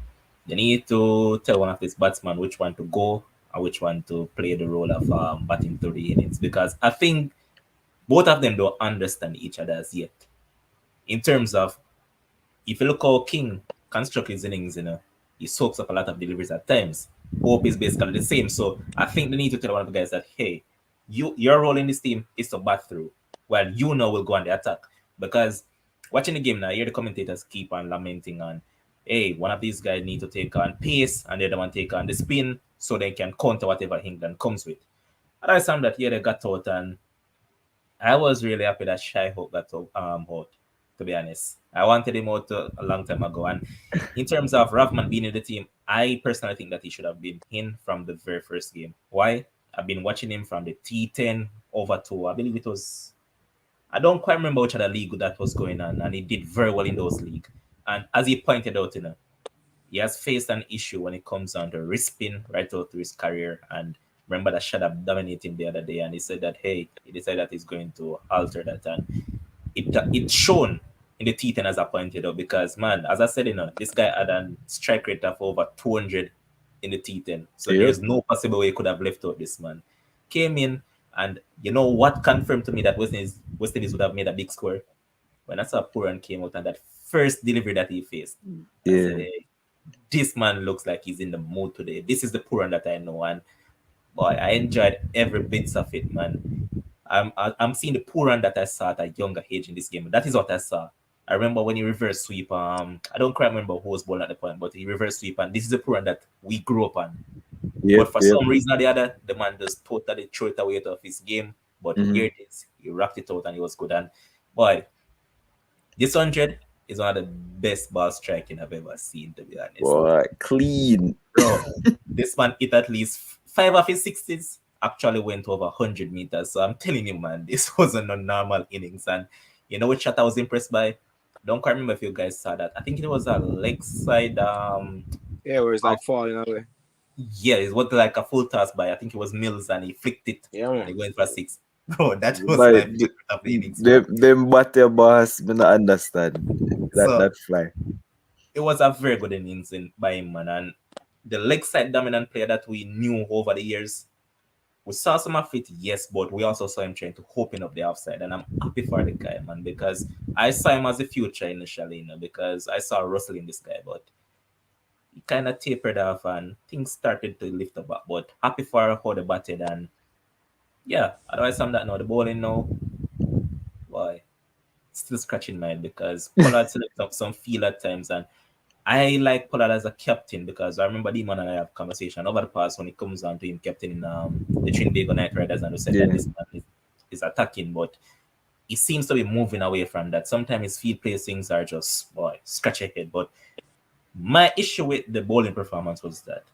They need to tell one of these batsmen which one to go and which one to play the role of batting through the innings, because I think both of them don't understand each other as yet. In terms of, if you look how King construct his innings, he soaks up a lot of deliveries at times. Hope is basically the same. So I think they need to tell one of the guys that, hey, your role in this team is to bat through, while will go on the attack. Because watching the game now, you hear the commentators keep on lamenting on, hey, one of these guys need to take on pace and the other one take on the spin so they can counter whatever England comes with. And I found that, they got out, and I was really happy that Shy Hope got out, to be honest. I wanted him out a long time ago. And in terms of Rovman being in the team, I personally think that he should have been in from the very first game. Why? I've been watching him from the T10 over to, I believe it was, I don't quite remember which other league that was going on, and he did very well in those leagues. And as he pointed out, he has faced an issue when it comes down to risping right out to his career. And remember that shut up dominating the other day, and he said that, hey, he decided that he's going to alter that, and it's shown in the T10 as I pointed out, because, man, as I said, this guy had a strike rate of over 200 in the T10, so there's no possible way he could have left out this man. Came in, and what confirmed to me that West Indies would have made a big score? When I saw Puran came out and that first delivery that he faced, I said, hey, this man looks like he's in the mood today. This is the Puran that I know, and boy, I enjoyed every bit of it, man. I'm seeing the Puran that I saw at a younger age in this game. That is what I saw. I remember when he reverse sweep. I don't quite remember who was bowling at the point, but he reverse sweep, and this is the Puran that we grew up on. But for some reason or the other, the man just totally threw it away out of his game. But here it is. He rocked it out and he was good. And boy, this 100 is one of the best ball striking I've ever seen, to be honest.
Boy, clean.
Bro, this man hit at least 5 of his 60s, actually went over 100 meters. So I'm telling you, man, this wasn't a normal innings. And you know which shot I was impressed by? Don't quite remember if you guys saw that. I think it was a leg side.
Yeah, where it's like falling away.
Yeah, it was like a full toss by, I think it was Mills, and he flicked it.
Yeah, man.
And he went for 6. Bro, that was my favorite of the innings.
Them batter boss, me not understand that fly.
It was a very good innings by him, man. And the leg side dominant player that we knew over the years, we saw some of it, yes, but we also saw him trying to open up the offside. And I'm happy for the guy, man, because I saw him as a future initially, because I saw Russell in this guy, but he kind of tapered off and things started to lift up. But happy for how they batted. And yeah, otherwise I'm that now. The bowling now, boy, still scratching mine, because Pollard selects up some feel at times, and I like Pollard as a captain, because I remember the man and I have conversation over the past when it comes down to him captaining the Trinidad Knight Riders, and we said that this man is attacking, but he seems to be moving away from that. Sometimes his field placings are just scratch your head. But my issue with the bowling performance was that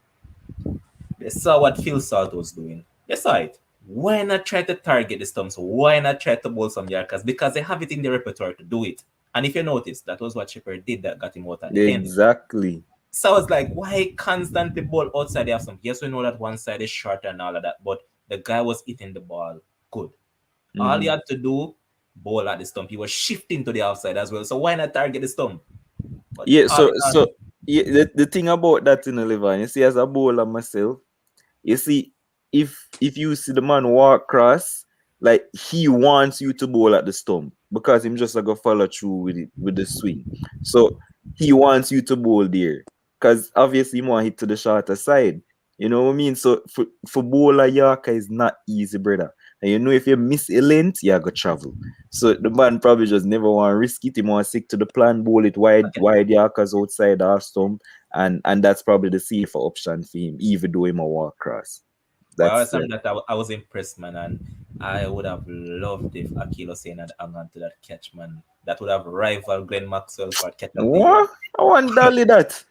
they saw what Phil Salt was doing. They saw it. Why not try to target the stumps? Why not try to bowl some Yorkers? Because they have it in their repertoire to do it. And if you notice, that was what Shepherd did that got him out at the end.
Exactly.
So I was like, why constantly bowl outside the half stump? Yes, we know that one side is short and all of that, but the guy was hitting the ball good. All he had to do, bowl at the stump. He was shifting to the outside as well. So why not target the stump? But
Yeah,
all in all,
yeah, the thing about that in the Levan, you see, as a bowler myself, you see, if you see the man walk across, like he wants you to bowl at the stump because him just like go follow through with it with the swing. So he wants you to bowl there. Because obviously he want hit to the shorter side. You know what I mean? So for bowler Yorker is not easy, brother. And you know if you miss a length, you go travel. So the man probably just never want to risk it. He want to stick to the plan, bowl it wide Yorkers outside the half stump, and that's probably the safer option for him, even though him a walk across.
well,
That's
something that I was impressed, man, and I would have loved if Akil Hussain had hung on to that catch, man. That would have rivaled Glenn Maxwell for catch of the year.
what I want dolly that.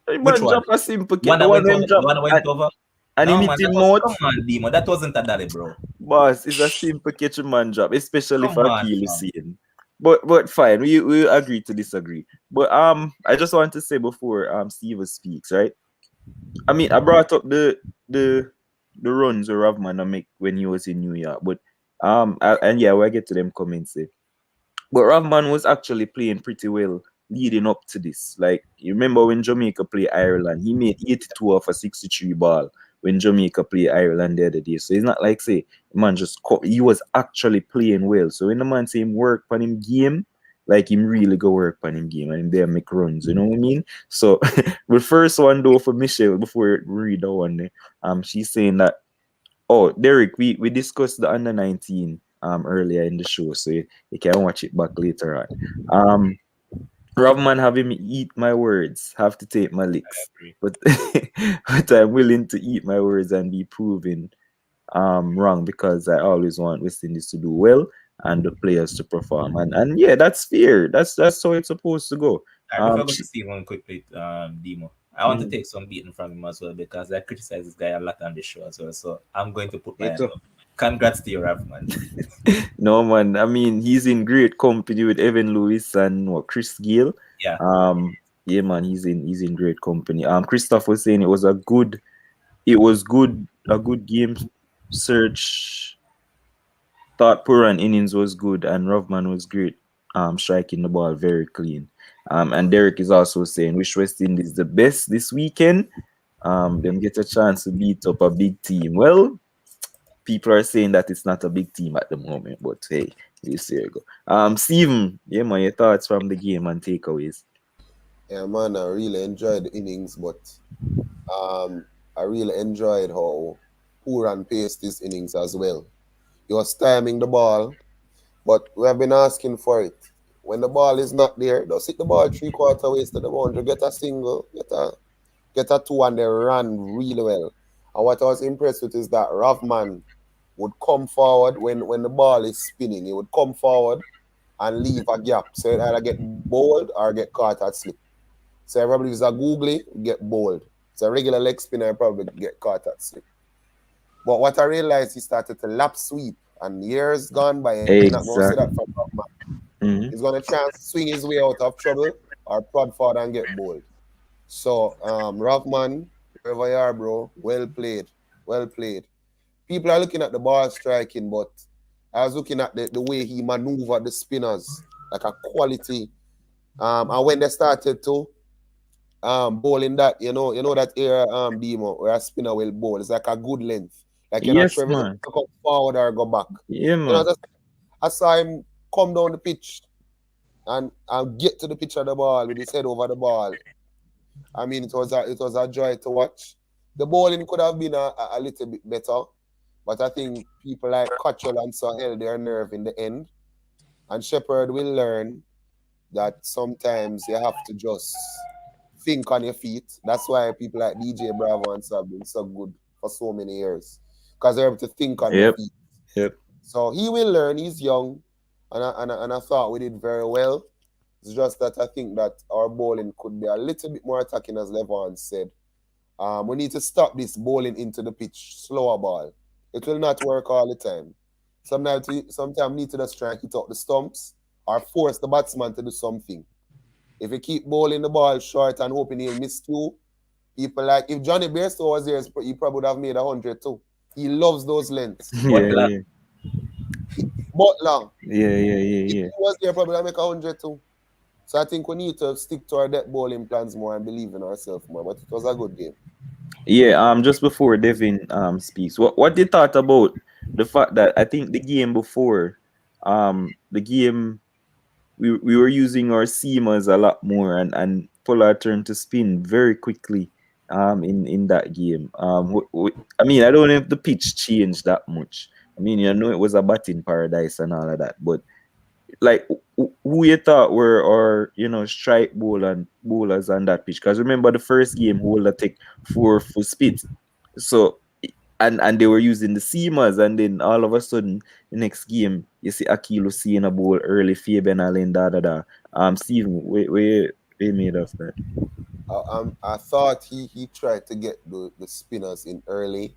The
Which
man
one?
drop a simple
The one
the
that
one
went
when
over.
him
The
drop
one that went over.
and he
No,
hit
man, that
him
was
out.
come on, Demo. That wasn't a dolly, bro.
Boss, it's a simple catch a man drop, especially
Come
for
on,
Akil
fam.
Hussain. But fine, we agree to disagree. But I just want to say before Steve speaks, right? I mean I brought up the runs of Rovman I make when he was in New York, but and yeah, we'll get to them comments. But Rovman was actually playing pretty well leading up to this. Like, you remember when Jamaica played Ireland, he made 82 off a 63 ball when Jamaica played Ireland the other day. So it's not like, say, man he was actually playing well. So when the man say him work on him game, like him really go work on him game and him there make runs, you know what I mean? So the first one though for Michelle, before we read that one, she's saying that, oh, Derek, we discussed the under 19 earlier in the show, so you can watch it back later on. Rovman having me eat my words, have to take my
I
licks.
agree.
But but I'm willing to eat my words and be proven wrong because I always want West Indies to do well and the players to perform. And yeah, that's fair. That's how it's supposed to go.
All right, before I go to Stephen quickly, Demo, I want to
Mhm.
take some beating from him as well because I criticize this guy a lot on the show as well. So I'm going to put my
Me
hand
too.
up. Congrats to your Rav, man.
No man, I mean he's in great company with Evan Lewis and Chris Gale.
Yeah,
Yeah man, he's in great company. Christoph was saying it was good a good game search. Thought Puran innings was good and Rovman was great. Striking the ball very clean. And Derek is also saying wish West Indies the best this weekend. Them get a chance to beat up a big team. Well, people are saying that it's not a big team at the moment, but hey, this year go. Steven, yeah, man, your thoughts from the game and takeaways.
Yeah, man, I really enjoyed the innings, but I really enjoyed how Puran paced this innings as well. He was timing the ball, but we have been asking for it. When the ball is not there, just hit the ball 3/4 ways to the boundary, get a single, get a two, and they ran really well. And what I was impressed with is that Rovman would come forward when the ball is spinning. He would come forward and leave a gap. So it either get bowled or get caught at slip. So probably if it's a googly, get bowled. It's a regular leg spinner, probably get caught at slip. But what I realized, he started to lap sweep. And years gone by, you're not going to see that from
Exactly.
Rovman.
Mm-hmm.
He's going to try and swing his way out of trouble or prod forward and get bowled. So, Rockman, wherever you are, bro, well played. Well played. People are looking at the ball striking, but I was looking at the way he maneuvered the spinners, like a quality. And when they started to bowling that, you know that era, Demo, where a spinner will bowl. It's like a good length. Like you're not
Yes,
sure if it's
man.
going to come forward or go back.
Yeah,
You know,
man.
just, I saw him come down the pitch and get to the pitch of the ball with his head over the ball. I mean, it was a joy to watch. The bowling could have been a little bit better, but I think people like Cottrell and so held their nerve in the end. And Shepherd will learn that sometimes you have to just think on your feet. That's why people like DJ Bravo and so have been so good for so many years, because they're able to think on their
Yep.
feet.
Yep.
So he will learn. He's young. and I thought we did very well. It's just that I think that our bowling could be a little bit more attacking, as Levon said. We need to stop this bowling into the pitch, slower ball. It will not work all the time. Sometimes we need to just try and hit out the stumps or force the batsman to do something. If you keep bowling the ball short and hoping he'll miss two, people like if Johnny Bairstow was there, he probably would have made 100 too. He loves those lengths.
But
Yeah, yeah,
But long.
yeah, yeah,
If
yeah,
he was there, probably would make 100 too. So I think we need to stick to our depth bowling plans more and believe in ourselves more. But it was a good game.
yeah. Just before Devin speaks, what you thought about the fact that I think the game before, the game we were using our seamers a lot more, and Pollard turned to spin very quickly in that game. I mean, I don't know if the pitch changed that much. I mean, it was a batting paradise and all of that, but like who you thought were our strike bowlers on that pitch? Because remember the first game Holder take 4 for spit, so and they were using the seamers, and then all of a sudden the next game you see Akilo seeing a bowl early, Fabian Allen, Stephen, where made of that?
I thought he tried to get the spinners in early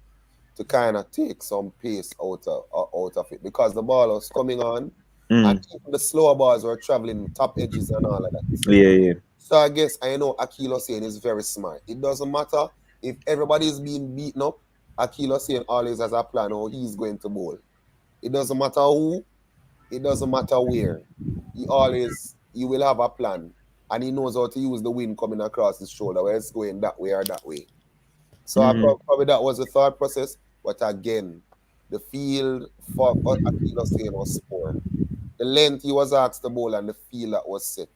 to kind of take some pace out of it because the ball was coming on and even the slower balls were traveling top edges and all of that.
Yeah.
So I guess I know Akilo saying is very smart. It doesn't matter if everybody is being beaten up. Akilo saying always has a plan how he's going to bowl. It doesn't matter who, it doesn't matter where. He will have a plan. And he knows how to use the wind coming across his shoulder, whether it's going that way or that way. So I probably that was the thought process. But again, the field for Akilo saying was poor. The length he was asked to bowl and the field that was set.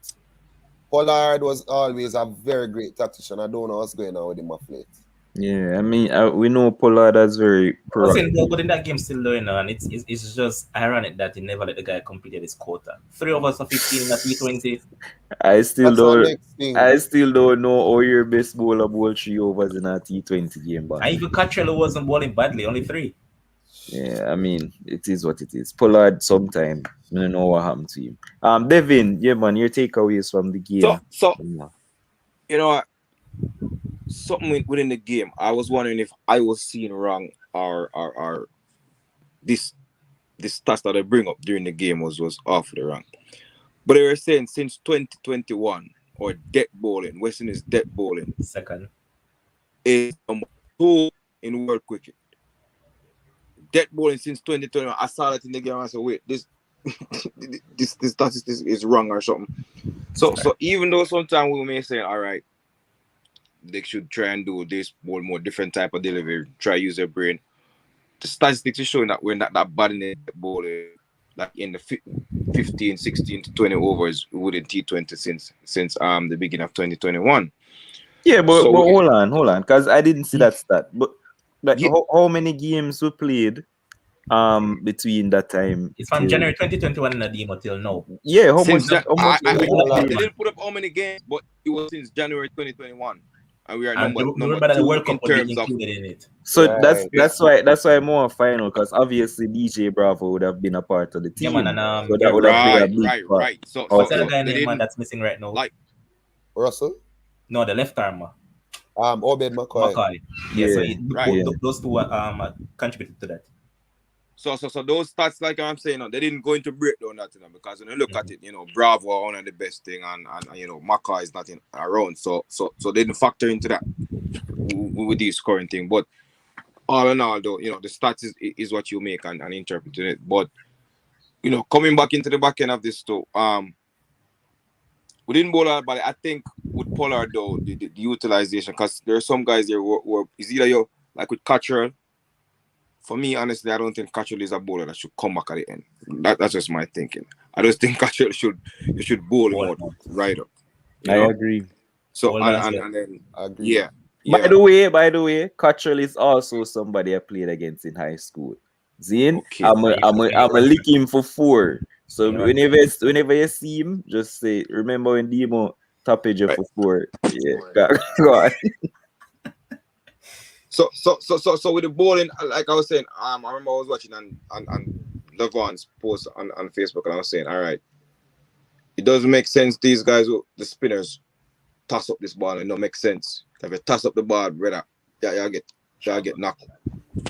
Pollard was always a very great tactician. I don't know what's going on with him of late.
Yeah, I mean, we know Pollard is very
but in that game still though, and it's just ironic that he never let the guy complete his quota. 3 overs for 15 in the T20.
I still
That's our
don't.
next thing.
I still don't know how your best bowler bowled 3 overs in a T20 game, but
And even Cottrell wasn't bowling badly, only 3.
yeah, I mean, it is what it is. Pollard, sometime, I don't know what happened to him. Devin, yeah, man, your takeaways from the game.
So you know what? Something within the game. I was wondering if I was seeing wrong or this stats that I bring up during the game was off the wrong. But they were saying since 2021 or dead bowling, Western is dead bowling.
Second
is number 2 in world cricket. Dead bowling since 2021. I saw that in the game. I said, wait, this statistic is wrong or something. So even though sometimes we may say, all right, they should try and do this more different type of delivery, try use their brain. The statistics is showing that we're not that bad in the bowling, like in the 15, 16 to 20 overs within T20 since the beginning of 2021.
Yeah, but hold on, because I didn't see that stat. But like, how many games we played between that time?
It's from January 2021 in the demo till now.
Yeah, how
since
much?
They didn't put up how many games, but it was since January 2021. And we are number 2
World Cup
in terms of
included in it.
So that's why more final, because obviously DJ Bravo would have been a part of the team.
Yeah, man, and
so that would have been a big part.
Right. So
what's the guy name, man, that's missing right now?
Like
Russell?
No, the left armer.
Obed McCoy.
Yeah, so those two contributed to that.
So those stats, like I'm saying, they didn't go into breakdown that, because when you look at it, Bravo one of the best thing, and Maka is not around, so they didn't factor into that with the scoring thing. But all in all, though, the stats is what you make and interpret it. But coming back into the back end of this too, we didn't bowl out, but I think with Pollard though, the utilization, because there are some guys there who is either like with Cottrell. For me, honestly, I don't think Cottrell is a bowler that should come back at the end. That's just my thinking. I just think Cottrell should bowl him out right up.
I agree.
So and then yeah.
By the way, Cottrell is also somebody I played against in high school. Zin,
okay.
I'm a lick him for 4. So whenever you see him, just say, remember when Demo toppage for 4. Yeah, go on. So
with the bowling, like I was saying, I remember I was watching and Levon's post on Facebook, and I was saying, all right, it doesn't make sense. These guys, the spinners, toss up this ball. It don't make sense. If you toss up the ball, brother, y'all get knocked.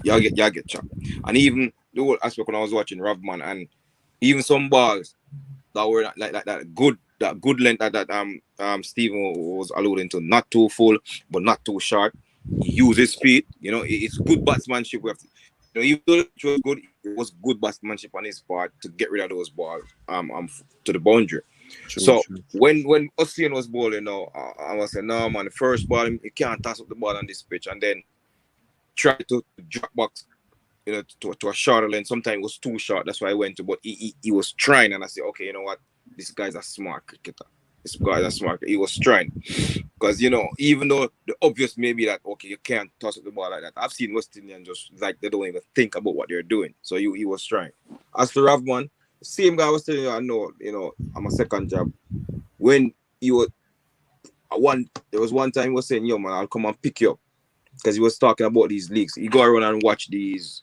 Y'all get chopped. And even the whole aspect when I was watching Rovman, and even some balls that were like that good length that Steven was alluding to, not too full but not too short. He used his feet. You know, it's good batsmanship. We have to, you know, even though it was good batsmanship on his part to get rid of those balls to the boundary. True. When Ocean was bowling now, I was saying, no man, the first ball you can't toss up the ball on this pitch, and then try to drop box, you know, to a shorter length. Sometimes it was too short. That's why I went to. But he was trying, and I said, okay, you know what? This guy's a smart cricketer. This guy's a smart. He was trying, because you know, even though the obvious may be that okay, you can't toss up the ball like that. I've seen West Indians just like they don't even think about what they're doing. So he was trying. As for Rovman, same guy was telling you, I know, you know, I'm a second job. When you were there was one time he was saying, yo man, I'll come and pick you up, because he was talking about these leagues. You go around and watch these.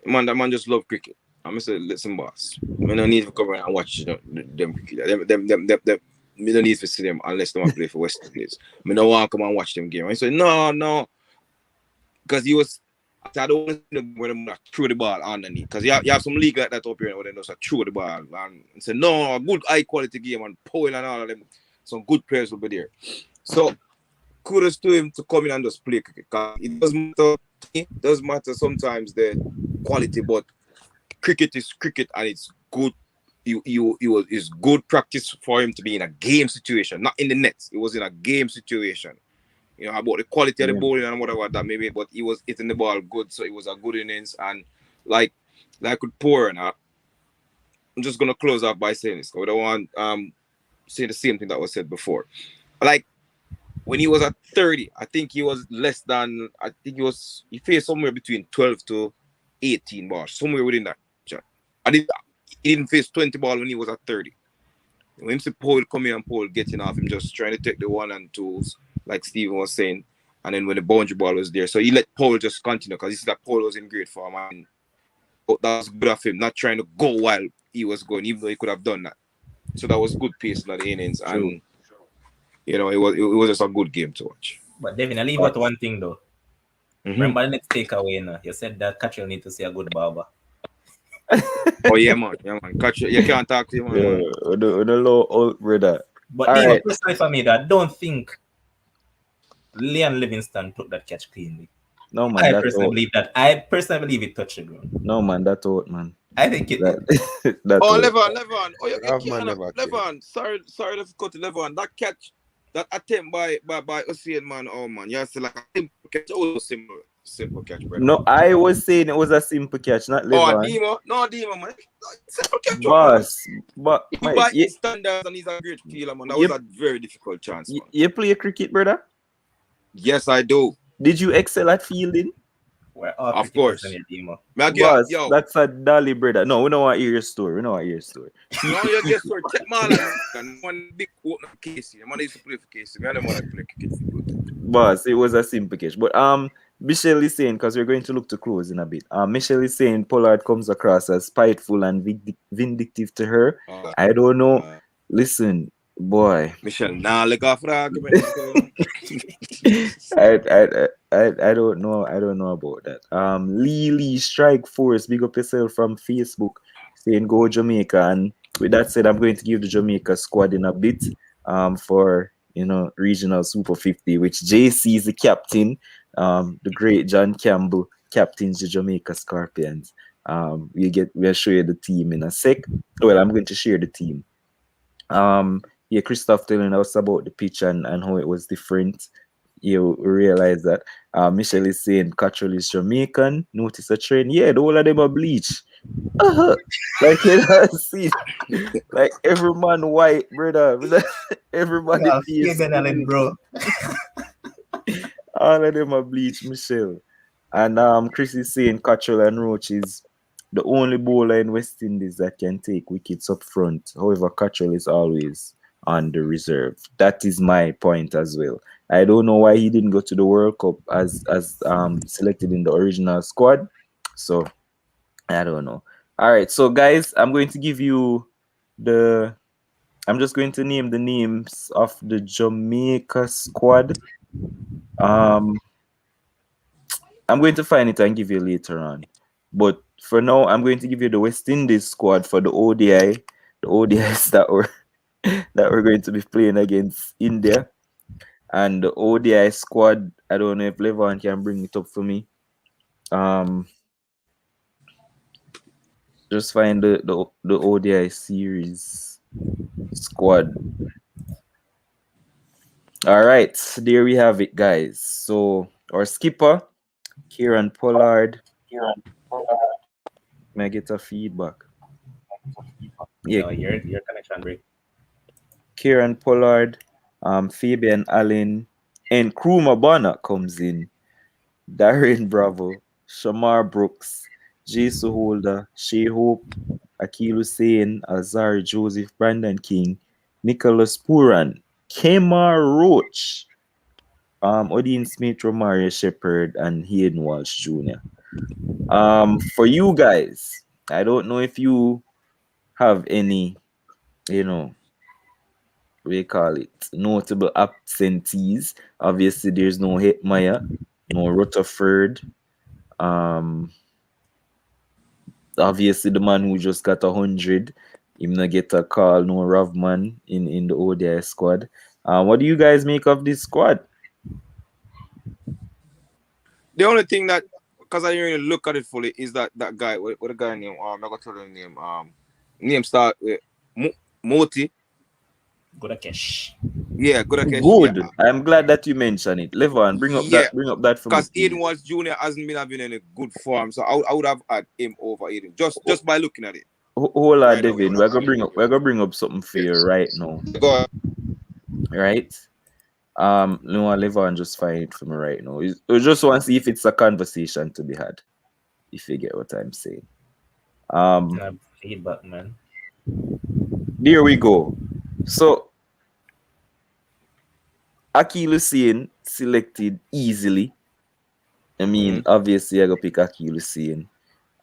Man, that man just love cricket. I'm gonna say, listen, boss. I don't need to come around and watch them cricket. Them. Me don't need to see them unless they want to play for West Indies. Me don't want to come and watch them game. I said, no, because he was. I don't want to when them throw the ball underneath, because you have some league like that up here where they just throw the ball and say no, good high quality game and Powell and all of them. Some good players will be there. So kudos to him to come in and just play cricket. It does matter sometimes the quality, but cricket is cricket, and it's good. It's good practice for him to be in a game situation, not in the nets. It was in a game situation. You know, about the quality of the bowling and whatever that maybe, but he was hitting the ball good, so it was a good innings. And like with Poor, and I'm just gonna close up by saying this. I don't want say the same thing that was said before. Like when he was at 30, I think he was less than. I think he faced somewhere between 12 to 18 bars, somewhere within that. He didn't face 20 ball when he was at 30. When him see Paul coming and Paul getting off, him just trying to take the 1 and 2s, like Steven was saying, and then when the boundary ball was there, so he let Paul just continue, because he said that Paul was in great form, and that was good of him, not trying to go while he was going, even though he could have done that. So that was good pace in the innings, and you know, it was just a good game to watch.
But Devin, I leave out one thing though. Remember the next takeaway now. You said that catcher need to see a good barber.
Oh yeah, man. Catcher, you can't talk to him, man.
Yeah, the low old brother.
But even personally for me, that I don't think Leon Livingston took that catch cleanly.
No man,
I personally believe it touched the ground.
No man, that's out, man.
I think it.
Levon. Oh, you can't.
Levon.
Sorry to cut to Levon. That catch, that attempt by Ocean, man. Oh man, you see like a simple catch. Oh, simple catch, brother.
No, I was saying it was a simple catch, not Levon.
Dima, man. Simple catch,
boss. But
by his standards, and he's a great fielder, man. That was a very difficult chance, man.
You play cricket, brother?
Yes, I do.
Did you excel at fielding?
Well,
of course.
Boss, that's a dolly, brother. No, we don't want to hear your story.
No, you get story. Check man, one big Casey. Man used to play for Casey. I don't want to play cricket for good.
Boss, it was a simple catch. But Michelle is saying, because we're going to look to close in a bit. Michelle is saying Pollard comes across as spiteful and vindictive to her. I don't know. Listen, boy.
Michelle, look off for argument.
I don't know. I don't know about that. Lee Strike Force, big up yourself from Facebook, saying go Jamaica. And with that said, I'm going to give the Jamaica squad in a bit for regional Super 50, which JC is the captain. The great John Campbell captains the Jamaica Scorpions. We'll show you the team in a sec. Well, I'm going to share the team. Christoph telling us about the pitch and how it was different. You realize that Michelle is saying Cottrell is Jamaican. Notice a trend. Yeah, the whole of them are bleach. Like see, like every man white, brother. Everybody
bro.
All of them are bleach, Michelle. And Chris is saying Cottrell and Roach is the only bowler in West Indies that can take wickets up front. However, Cottrell is always on the reserve. That is my point as well. I don't know why he didn't go to the World Cup as selected in the original squad. So I don't know. All right, so guys, I'm going to give you the. I'm just going to name the names of the Jamaica squad. Um, I'm going to find it and give you later on. But for now, I'm going to give you the West Indies squad for the ODI, the ODIs that we're going to be playing against India, and the ODI squad. I don't know if Levon can bring it up for me. Um, just find the ODI series squad. All right, there we have it, guys. So our skipper, Kieran Pollard. May I get a feedback? Yeah,
No, your connection break.
Kieran Pollard, Fabian Allen, and Kruma Bonner comes in. Darren Bravo, Shamar Brooks, Jason Holder, Shea Hope, Akil Hussein, Azari Joseph, Brandon King, Nicholas Puran, Kemar Roach, Odin Smith, Romario Shepherd, and Hayden Walsh Jr. For you guys, I don't know if you have any, you know, we call it notable absentees. Obviously, there's no Hetmeyer, no Rutherford. Um, Obviously, the man who just got 100, him not get a call. No Rovman in the ODI squad. What do you guys make of this squad?
The only thing that, because I didn't really look at it fully, is that guy. What the guy name? I got to tell the name. Name start with Moti.
Godakesh.
Yeah, Godakesh.
Good.
Yeah,
I'm glad that you mentioned it. Levon,
yeah.
bring up that for me,
Because
please.
Aiden Walsh Jr. hasn't been having any good form, so I would have had him over Aiden just by looking at it.
Hold on,
Right now,
Devin. We're gonna bring up something for you right now.
Go ahead.
Right? No, Levon just find it for me right now. We just want to see if it's a conversation to be had. If you get what I'm saying.
Feedback, man.
There we go. So Akil Hussein selected easily. I mean, obviously I gotta pick Akil Hussein.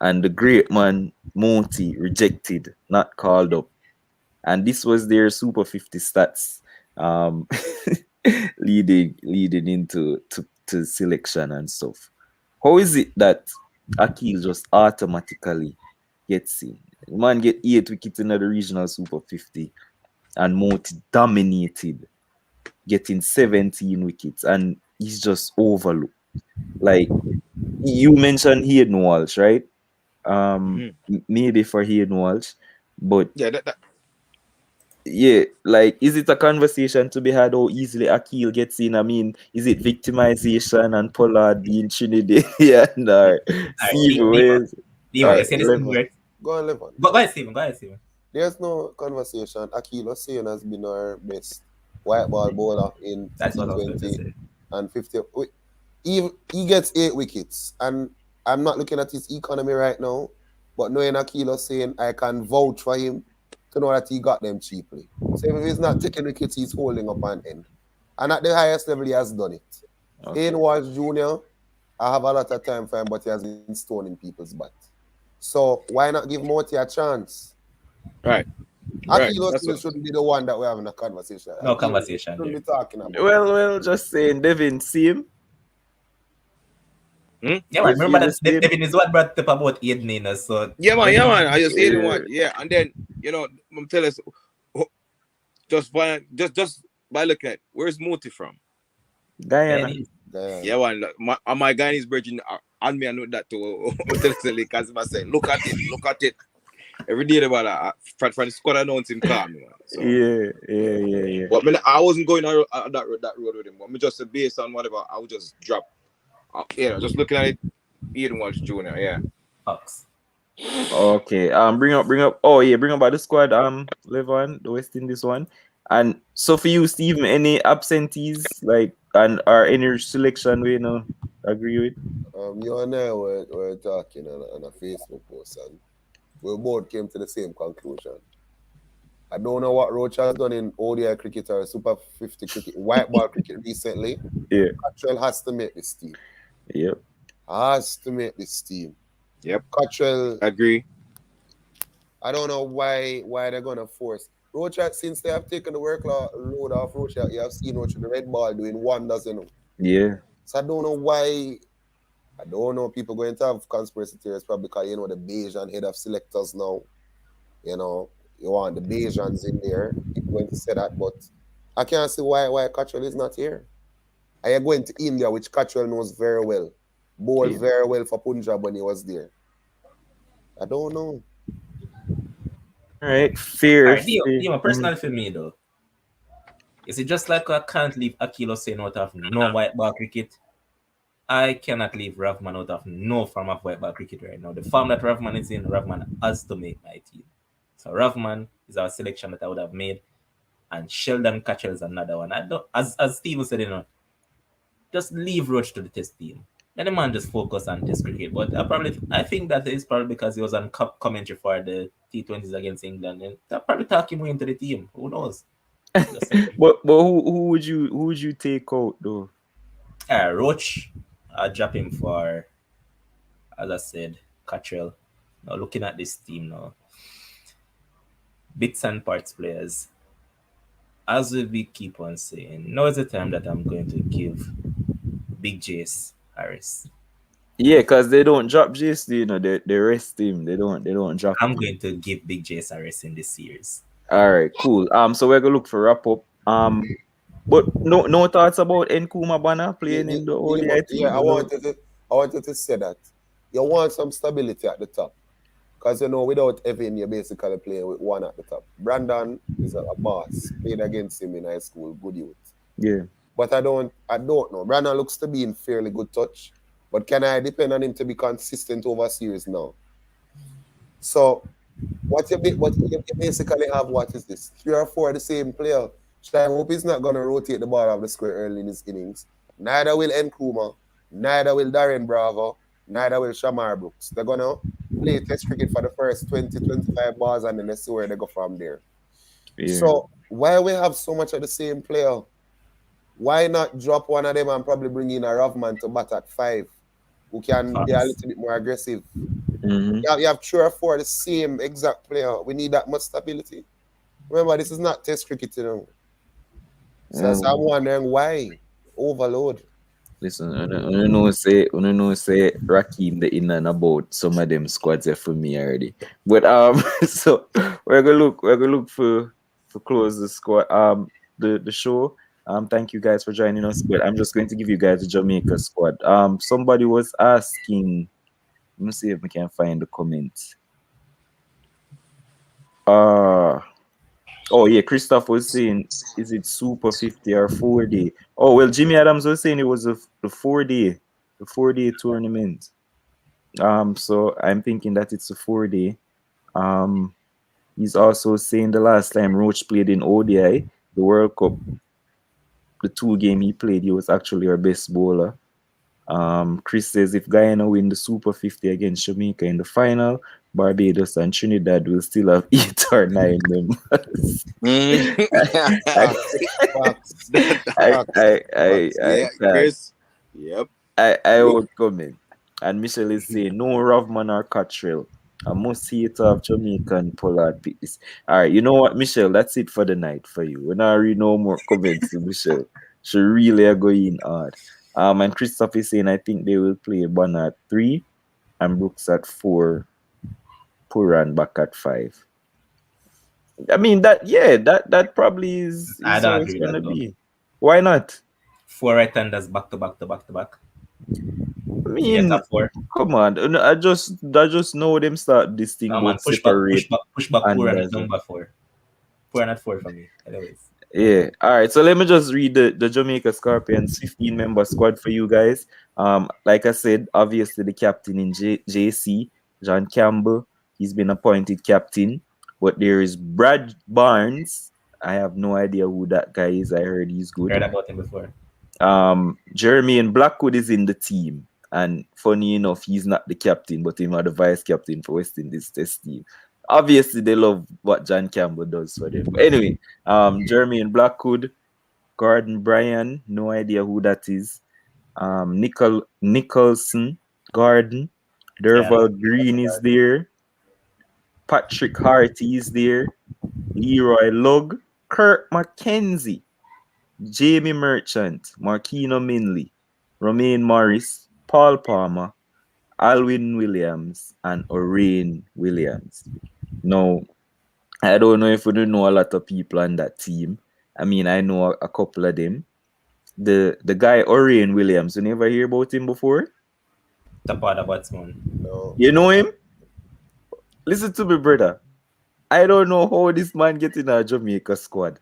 And the great man Monty rejected, not called up. And this was their Super 50 stats, um, leading into to selection and stuff. How is it that Akil just automatically gets in? Man get 8 wickets in the regional Super 50, and Monty dominated, getting 17 wickets, and he's just overlooked. Like you mentioned Hayden Walsh, right? Maybe for Hayden Walsh, but
Yeah,
yeah, like, is it a conversation to be had how easily Akil gets in? I mean, is it victimization and Pollard being Trinidadian or Stephen Wales?
Diva, you see this thing
Levon.
where...
Go on, Levon.
Go ahead, Stephen. Go ahead, Stephen.
There's no conversation. Akil Hussein has been our best white ball bowler in
That's what I was going to
T20
say.
and 50. He gets 8 wickets, and I'm not looking at his economy right now, but knowing Akil Hussein, I can vouch for him to know that he got them cheaply. So if he's not taking wickets, he's holding up an end. And at the highest level, he has done it.
Okay.
Aiden Walsh Jr., I have a lot of time for him, but he has been stoning people's butt. So why not give Morty a chance?
right.
Akil Hussein shouldn't be the one that we're having a conversation.
No
Akil
conversation
shouldn't
there.
be talking about.
Well, just saying, Devin, see him?
Yeah,
You
man. Remember that
see him?
Devin is what brought up about Aiden, you know, so...
Yeah, man. I just Aiden
Yeah.
Walsh. Yeah, and then I'm telling us, just by looking at where's Moti from?
Guyana.
Yeah, man. My Guyanese virgin and me, I know that too. Because I say, look at it. Every day about that. From the squad announcing calm, man. So.
Yeah.
But I wasn't going that road with him. But me just based on whatever, I would just drop. Just looking at it, Aiden Walsh Jr. Yeah.
Fox.
Okay. Bring up. Oh yeah, bring up by the squad. Levon, the West Indies one. And so for you, Stephen, any absentees or any selection we agree with?
You and I were talking on a Facebook post, and we both came to the same conclusion. I don't know what Roach has done in ODI cricket or Super 50 cricket, white ball cricket recently.
Yeah.
Cottrell has to make this team.
Yep.
Has to make this team.
Yep.
Cottrell,
Agree.
I don't know why they're gonna force Roach. Since they have taken the load off Roach, you have seen Roach with the red ball doing wonders, you know.
Yeah.
So I don't know why. I don't know. People going to have conspiracy theories probably because you know the Bayesian head of selectors now. You know, you want the Bayesians in there. People going to say that, but I can't see why Cottrell is not here. I am going to India, which Cottrell knows very well. Bowled
Yeah.
very well for Punjab when he was there. I don't know.
All right.
All
Fair.
right, Dio,
Fair.
Dio, personally for me though, is it just like I can't leave Akilo saying out of no white ball cricket? I cannot leave Rovman out of no form of white ball cricket right now. The form that Rovman is in, Rovman has to make my team. So Rovman is our selection that I would have made, and Sheldon Catchell is another one. I don't, as Steven said, just leave Roach to the test team. Let the man just focus on test cricket. But I think that is probably because he was on commentary for the T20s against England, and that probably talk him into the team. Who knows? Just saying.
But who would you take out though?
Roach, I drop him for, as I said, Cottrell. Now looking at this team now, bits and parts players. As we keep on saying, now is the time that I'm going to give Big Jace Harris.
Yeah, because they don't drop JC, they rest him. They don't drop
I'm
him.
going to give Big Jace Harris in this series.
All right, cool. So we're gonna look for wrap up. But no thoughts about Nkuma Bana playing in the ODI
Yeah,
team. No.
I wanted to say that you want some stability at the top. Because you know, without Evan, you're basically playing with one at the top. Brandon is a boss. Played against him in high school, good youth.
Yeah.
But I don't know. Brandon looks to be in fairly good touch. But can I depend on him to be consistent over series now? So what you basically have, what is this? 3 or 4 of the same player. I hope he's not gonna rotate the ball off the square early in his innings. Neither will Nkrumah, neither will Darren Bravo, neither will Shamar Brooks. They're gonna play test cricket for the first 20, 25 balls and then let's see where they go from there.
Yeah.
So why we have so much of the same player? Why not drop one of them and probably bring in a Rovman to bat at 5, who can be a
Facts.
little bit more aggressive?
Mm-hmm.
You have 3 or 4 the same exact player. We need that much stability. Remember, this is not test cricket, you know. So I'm wondering why overload.
Listen, I know say Rakim the in and about some of them squads are for me already. But so we're gonna look for close the squad the show. Thank you guys for joining us. But I'm just going to give you guys the Jamaica squad. Somebody was asking, let me see if we can find the comments. Oh yeah, Christoph was saying, is it Super 50 or 4 day? Oh well, Jimmy Adams was saying it was the 4 day, the 4 day tournament. So I'm thinking that it's a 4 day. He's also saying the last time Roach played in ODI, the World Cup, the 2 game he played, he was actually our best bowler. Chris says if Guyana win the Super 50 against Jamaica in the final, Barbados and Trinidad will still have 8 or 9 members. I,
Facts.
I
Facts.
Yeah,
can't.
Chris. Yep.
I
Look,
won't comment. And Michelle is saying no Rovman or Cottrell. I must see it off Jamaican Pollard piece. All right, you know what, Michelle? That's it for the night for you. We're not read no more comments to Michelle. She really are going hard. And Christoph is saying I think they will play Bonner at 3 and Brooks at 4, Puran back at 5. I mean that probably
I
is
don't
how it's
agree with
gonna
that though.
be. Why not?
4 right-handers back to back to back to back.
I
You get
mean,
a 4.
come on. I just know them start this thing
No man,
about separate
push back
and
Puran at number 4. Puran at 4 for me. Anyways.
yeah. All right. So let me just read the Jamaica Scorpions 15-member squad for you guys. Like I said, obviously the captain in JC, John Campbell, he's been appointed captain. But there is Brad Barnes. I have no idea who that guy is. I heard he's good.
Heard about him before.
Jeremy and Blackwood is in the team. And funny enough, he's not the captain, but he's the vice captain for West Indies test team. Obviously, they love what John Campbell does for them. But anyway, Jeremy and Blackwood, Gordon Bryan, no idea who that is. Nicholson, Gordon,
Yeah,
Derval Green is there. Patrick Harty is there. Leroy Lugg, Kirk McKenzie, Jamie Merchant, Marquino Minley, Romaine Morris, Paul Palmer, Alwyn Williams, and Orain Williams. Now, I don't know if we don't know a lot of people on that team. I mean, I know a couple of them. The guy Orain Williams, you never hear about him before?
Top of the batsman.
No.
You know him? Listen to me, brother. I don't know how this man get in a Jamaica squad.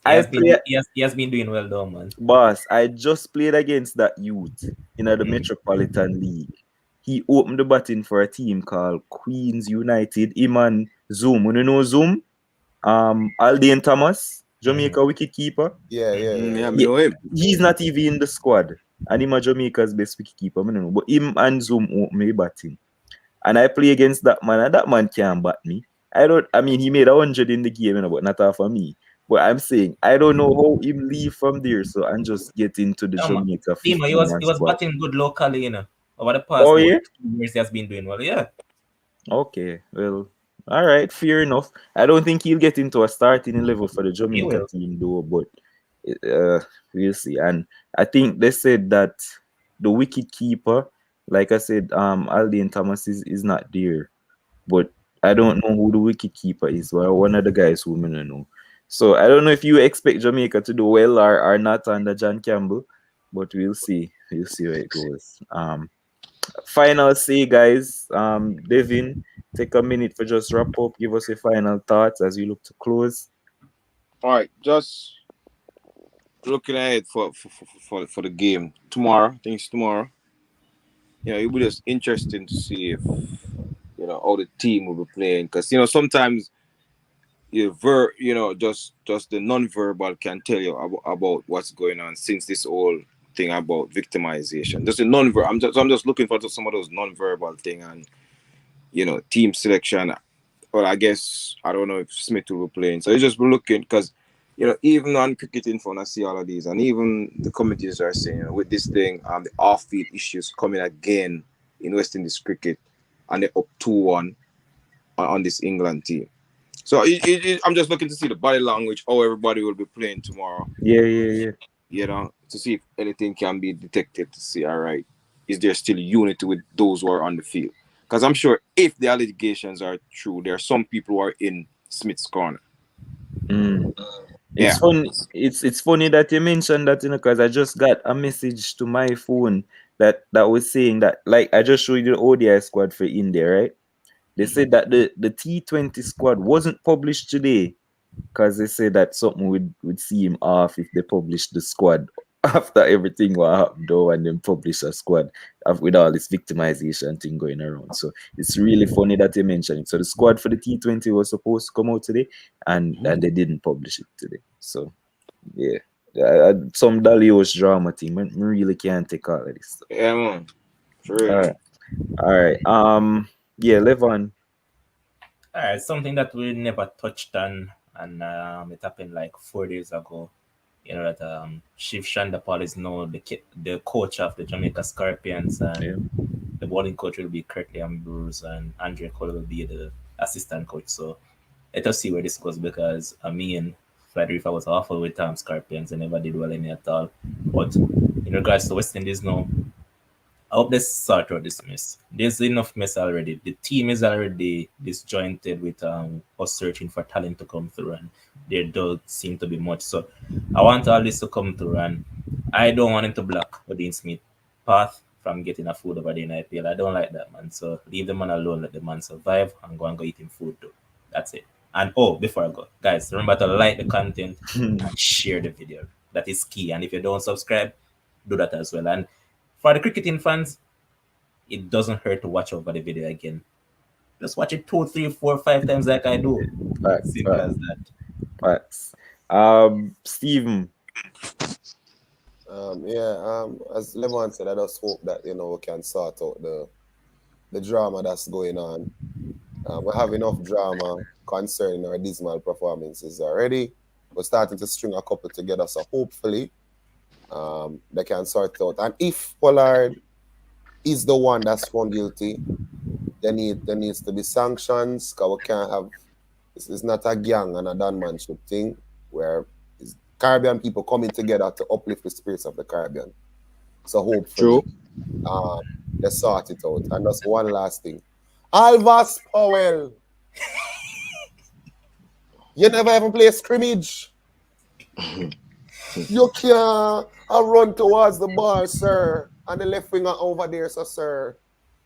I play,
He has been doing well though, man.
boss. I just played against that youth in the Metropolitan League. He opened the batting for a team called Queens United. Him and Zoom. You know Zoom? Alden Thomas, Jamaica wicketkeeper.
Yeah, yeah,
Yeah,
yeah.
me know him.
He's not even in the squad. And him a Jamaica's best wicketkeeper. I don't know. But him and Zoom opened me batting. And I play against that man, and that man can't bat me. I mean, he made 100 in the game, you know, but not half for me. But I'm saying, I don't know how him leave from there, so I'm just getting to the Jamaica
Timo,
15-man
he was
squad.
batting good locally, you know. Over the past
Oh, yeah?
2 years, he has been doing well. Yeah.
Okay, well, all right, fair enough. I don't think he'll get into a starting level for the Jamaica
will.
team, though, but we'll see. And I think they said that the wicket keeper, like I said, Alden Thomas is not there. But I don't know who the wicket keeper is. Well, one of the guys who I know. So I don't know if you expect Jamaica to do well or not under John Campbell, but we'll see. We'll see where it goes. Final say, guys. Devin, take a minute for just wrap up. Give us your final thoughts as you look to close.
All right, just looking ahead for the game tomorrow. I think it's tomorrow. You know, it will be just interesting to see if how the team will be playing, because sometimes just the non-verbal can tell you about what's going on, since this whole thing about victimization. Just a non-verbal. I'm just looking for some of those non-verbal thing, and team selection. Well, I guess I don't know if Smith will be playing, so it's just looking, because even on Cricket Info, I see all of these, and even the committees are saying, with this thing, the off-field issues coming again in West Indies cricket, and they're up 2-1 on this England team. So I'm just looking to see the body language, how everybody will be playing tomorrow.
Yeah.
To see if anything can be detected, to see, all right, is there still unity with those who are on the field? Because I'm sure if the allegations are true, there are some people who are in Smith's corner.
It's funny. It's funny that you mentioned that, because I just got a message to my phone that was saying that, like, I just showed you the ODI squad for India, right? They said that the T20 squad wasn't published today because they said that something would seem off if they published the squad after everything what happened, though, and then publish a squad with all this victimization thing going around. So it's really funny that you mentioned it. So the squad for the T20 was supposed to come out today, and they didn't publish it today. So yeah, some Dalios drama thing. I really can't take all of this.
Yeah, man. For real.
All right. Yeah, Levon.
All right, something that we never touched on, and it happened like 4 days ago. That Shiv Chandapal is now the coach of the Jamaica Scorpions, and the bowling coach will be Kirtley Ambrose, and Andre Cole will be the assistant coach. So let us see where this goes, because Frederica was awful with Scorpions and never did well in it at all. But in regards to West Indies now, I hope they sort out this mess. There's enough mess already. The team is already disjointed with us searching for talent to come through, and there don't seem to be much. So I want all this to come through, and I don't want him to block Odin Smith path from getting a food over the IPL. I don't like that, man. So leave the man alone, let the man survive, and go eat him food too. That's it. And before I go, guys, remember to like the content and share the video. That is key. And if you don't subscribe, do that as well. And for the cricketing fans, it doesn't hurt to watch over the video again. Just watch it 2, 3, 4, 5 times like I do. Simple as that.
Facts. Stephen.
As Levon said, I just hope that we can sort out the drama that's going on. We have enough drama concerning our dismal performances already. We're starting to string a couple together, so hopefully they can sort it out. And if Pollard is the one that's found guilty, there needs to be sanctions, because we can't have, it's not a gang and a donmanship thing where it's Caribbean people coming together to uplift the spirits of the Caribbean. So hopefully,
True.
they sort it out. And that's one last thing. Alvas Powell. You never ever play scrimmage. You can't run towards the ball, sir. And the left winger over there, so sir.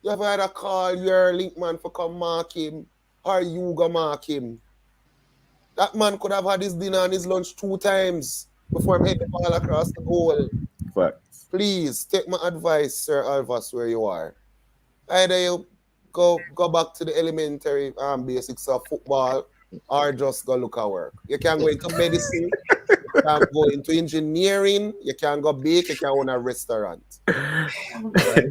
You ever had a call your link man for come mark him? Or you go mark him? That man could have had his dinner and his lunch 2 times before he hit the ball across the goal.
Facts.
Please take my advice, Sir Alvas, where you are. Either you go back to the elementary basics of football or just go look at work. You can go into medicine, you can go into engineering, you can go bake, you can own a restaurant. Right?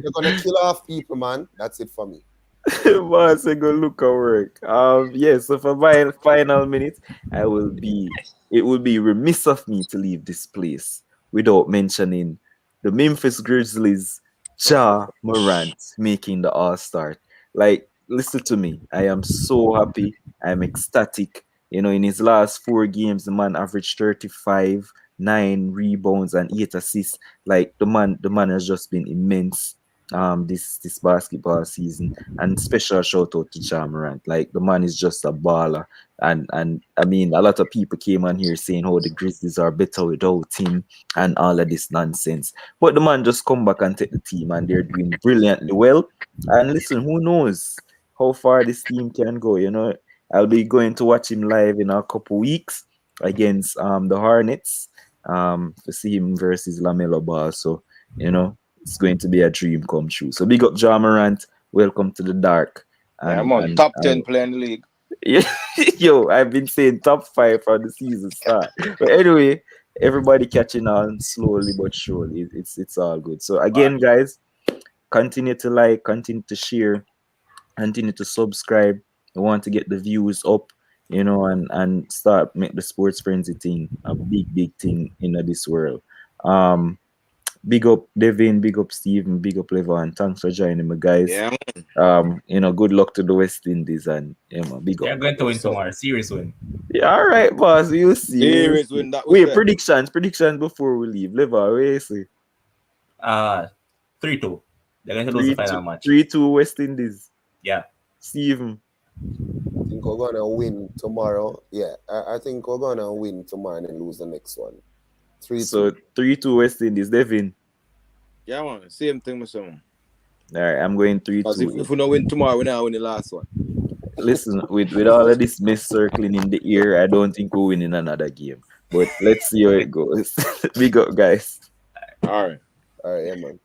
You're gonna kill off people, man. That's it for me.
Boss, I go look at work. So for my final minute, it would be remiss of me to leave this place without mentioning the Memphis Grizzlies, Ja Morant making the All-Star. Like, listen to me. I am so happy. I'm ecstatic. In his last 4 games, the man averaged 35, 9 rebounds, and 8 assists. Like, the man has just been immense this basketball season. And special shout out to Ja Morant. Like, the man is just a baller. And I mean, a lot of people came on here saying how the Grizzlies are better without him and all of this nonsense. But the man just come back and take the team, and they're doing brilliantly well. And listen, who knows how far this team can go? I'll be going to watch him live in a couple weeks against the Hornets to see him versus LaMelo Ball. So it's going to be a dream come true. So big up Ja Morant. Welcome to the dark.
Yeah,
And,
I'm on
and
top 10 player in the league.
yo, I've been saying top 5 from the season start. But anyway, everybody catching on slowly but surely. It's all good. So again, guys, continue to like, continue to share, continue to subscribe. I want to get the views up, and start make the sports frenzy thing a big thing in this world. Big up Devin, big up Steven, big up Levan. Thanks for joining me, guys.
Yeah.
Good luck to the West Indies, and big
They're
up.
going to win tomorrow. Serious win.
Yeah, all right, boss. You see.
Serious win that
Wait,
was
predictions before we leave. Levan, what you say?
3-2. They're going to lose the final match.
3-2 West Indies.
Yeah.
Steven.
I think we're gonna win tomorrow. Yeah, I think we're gonna win tomorrow and then lose the next one. 3-2.
So 3-2 West Indies. Devin.
Yeah, man. Same thing, my son.
All right, I'm going 3-2.
If we don't win tomorrow, we not win the last one.
Listen, with all of this mess circling in the air, I don't think we're winning another game. But let's see how it goes. Big up, guys.
All right.
All right, yeah, man.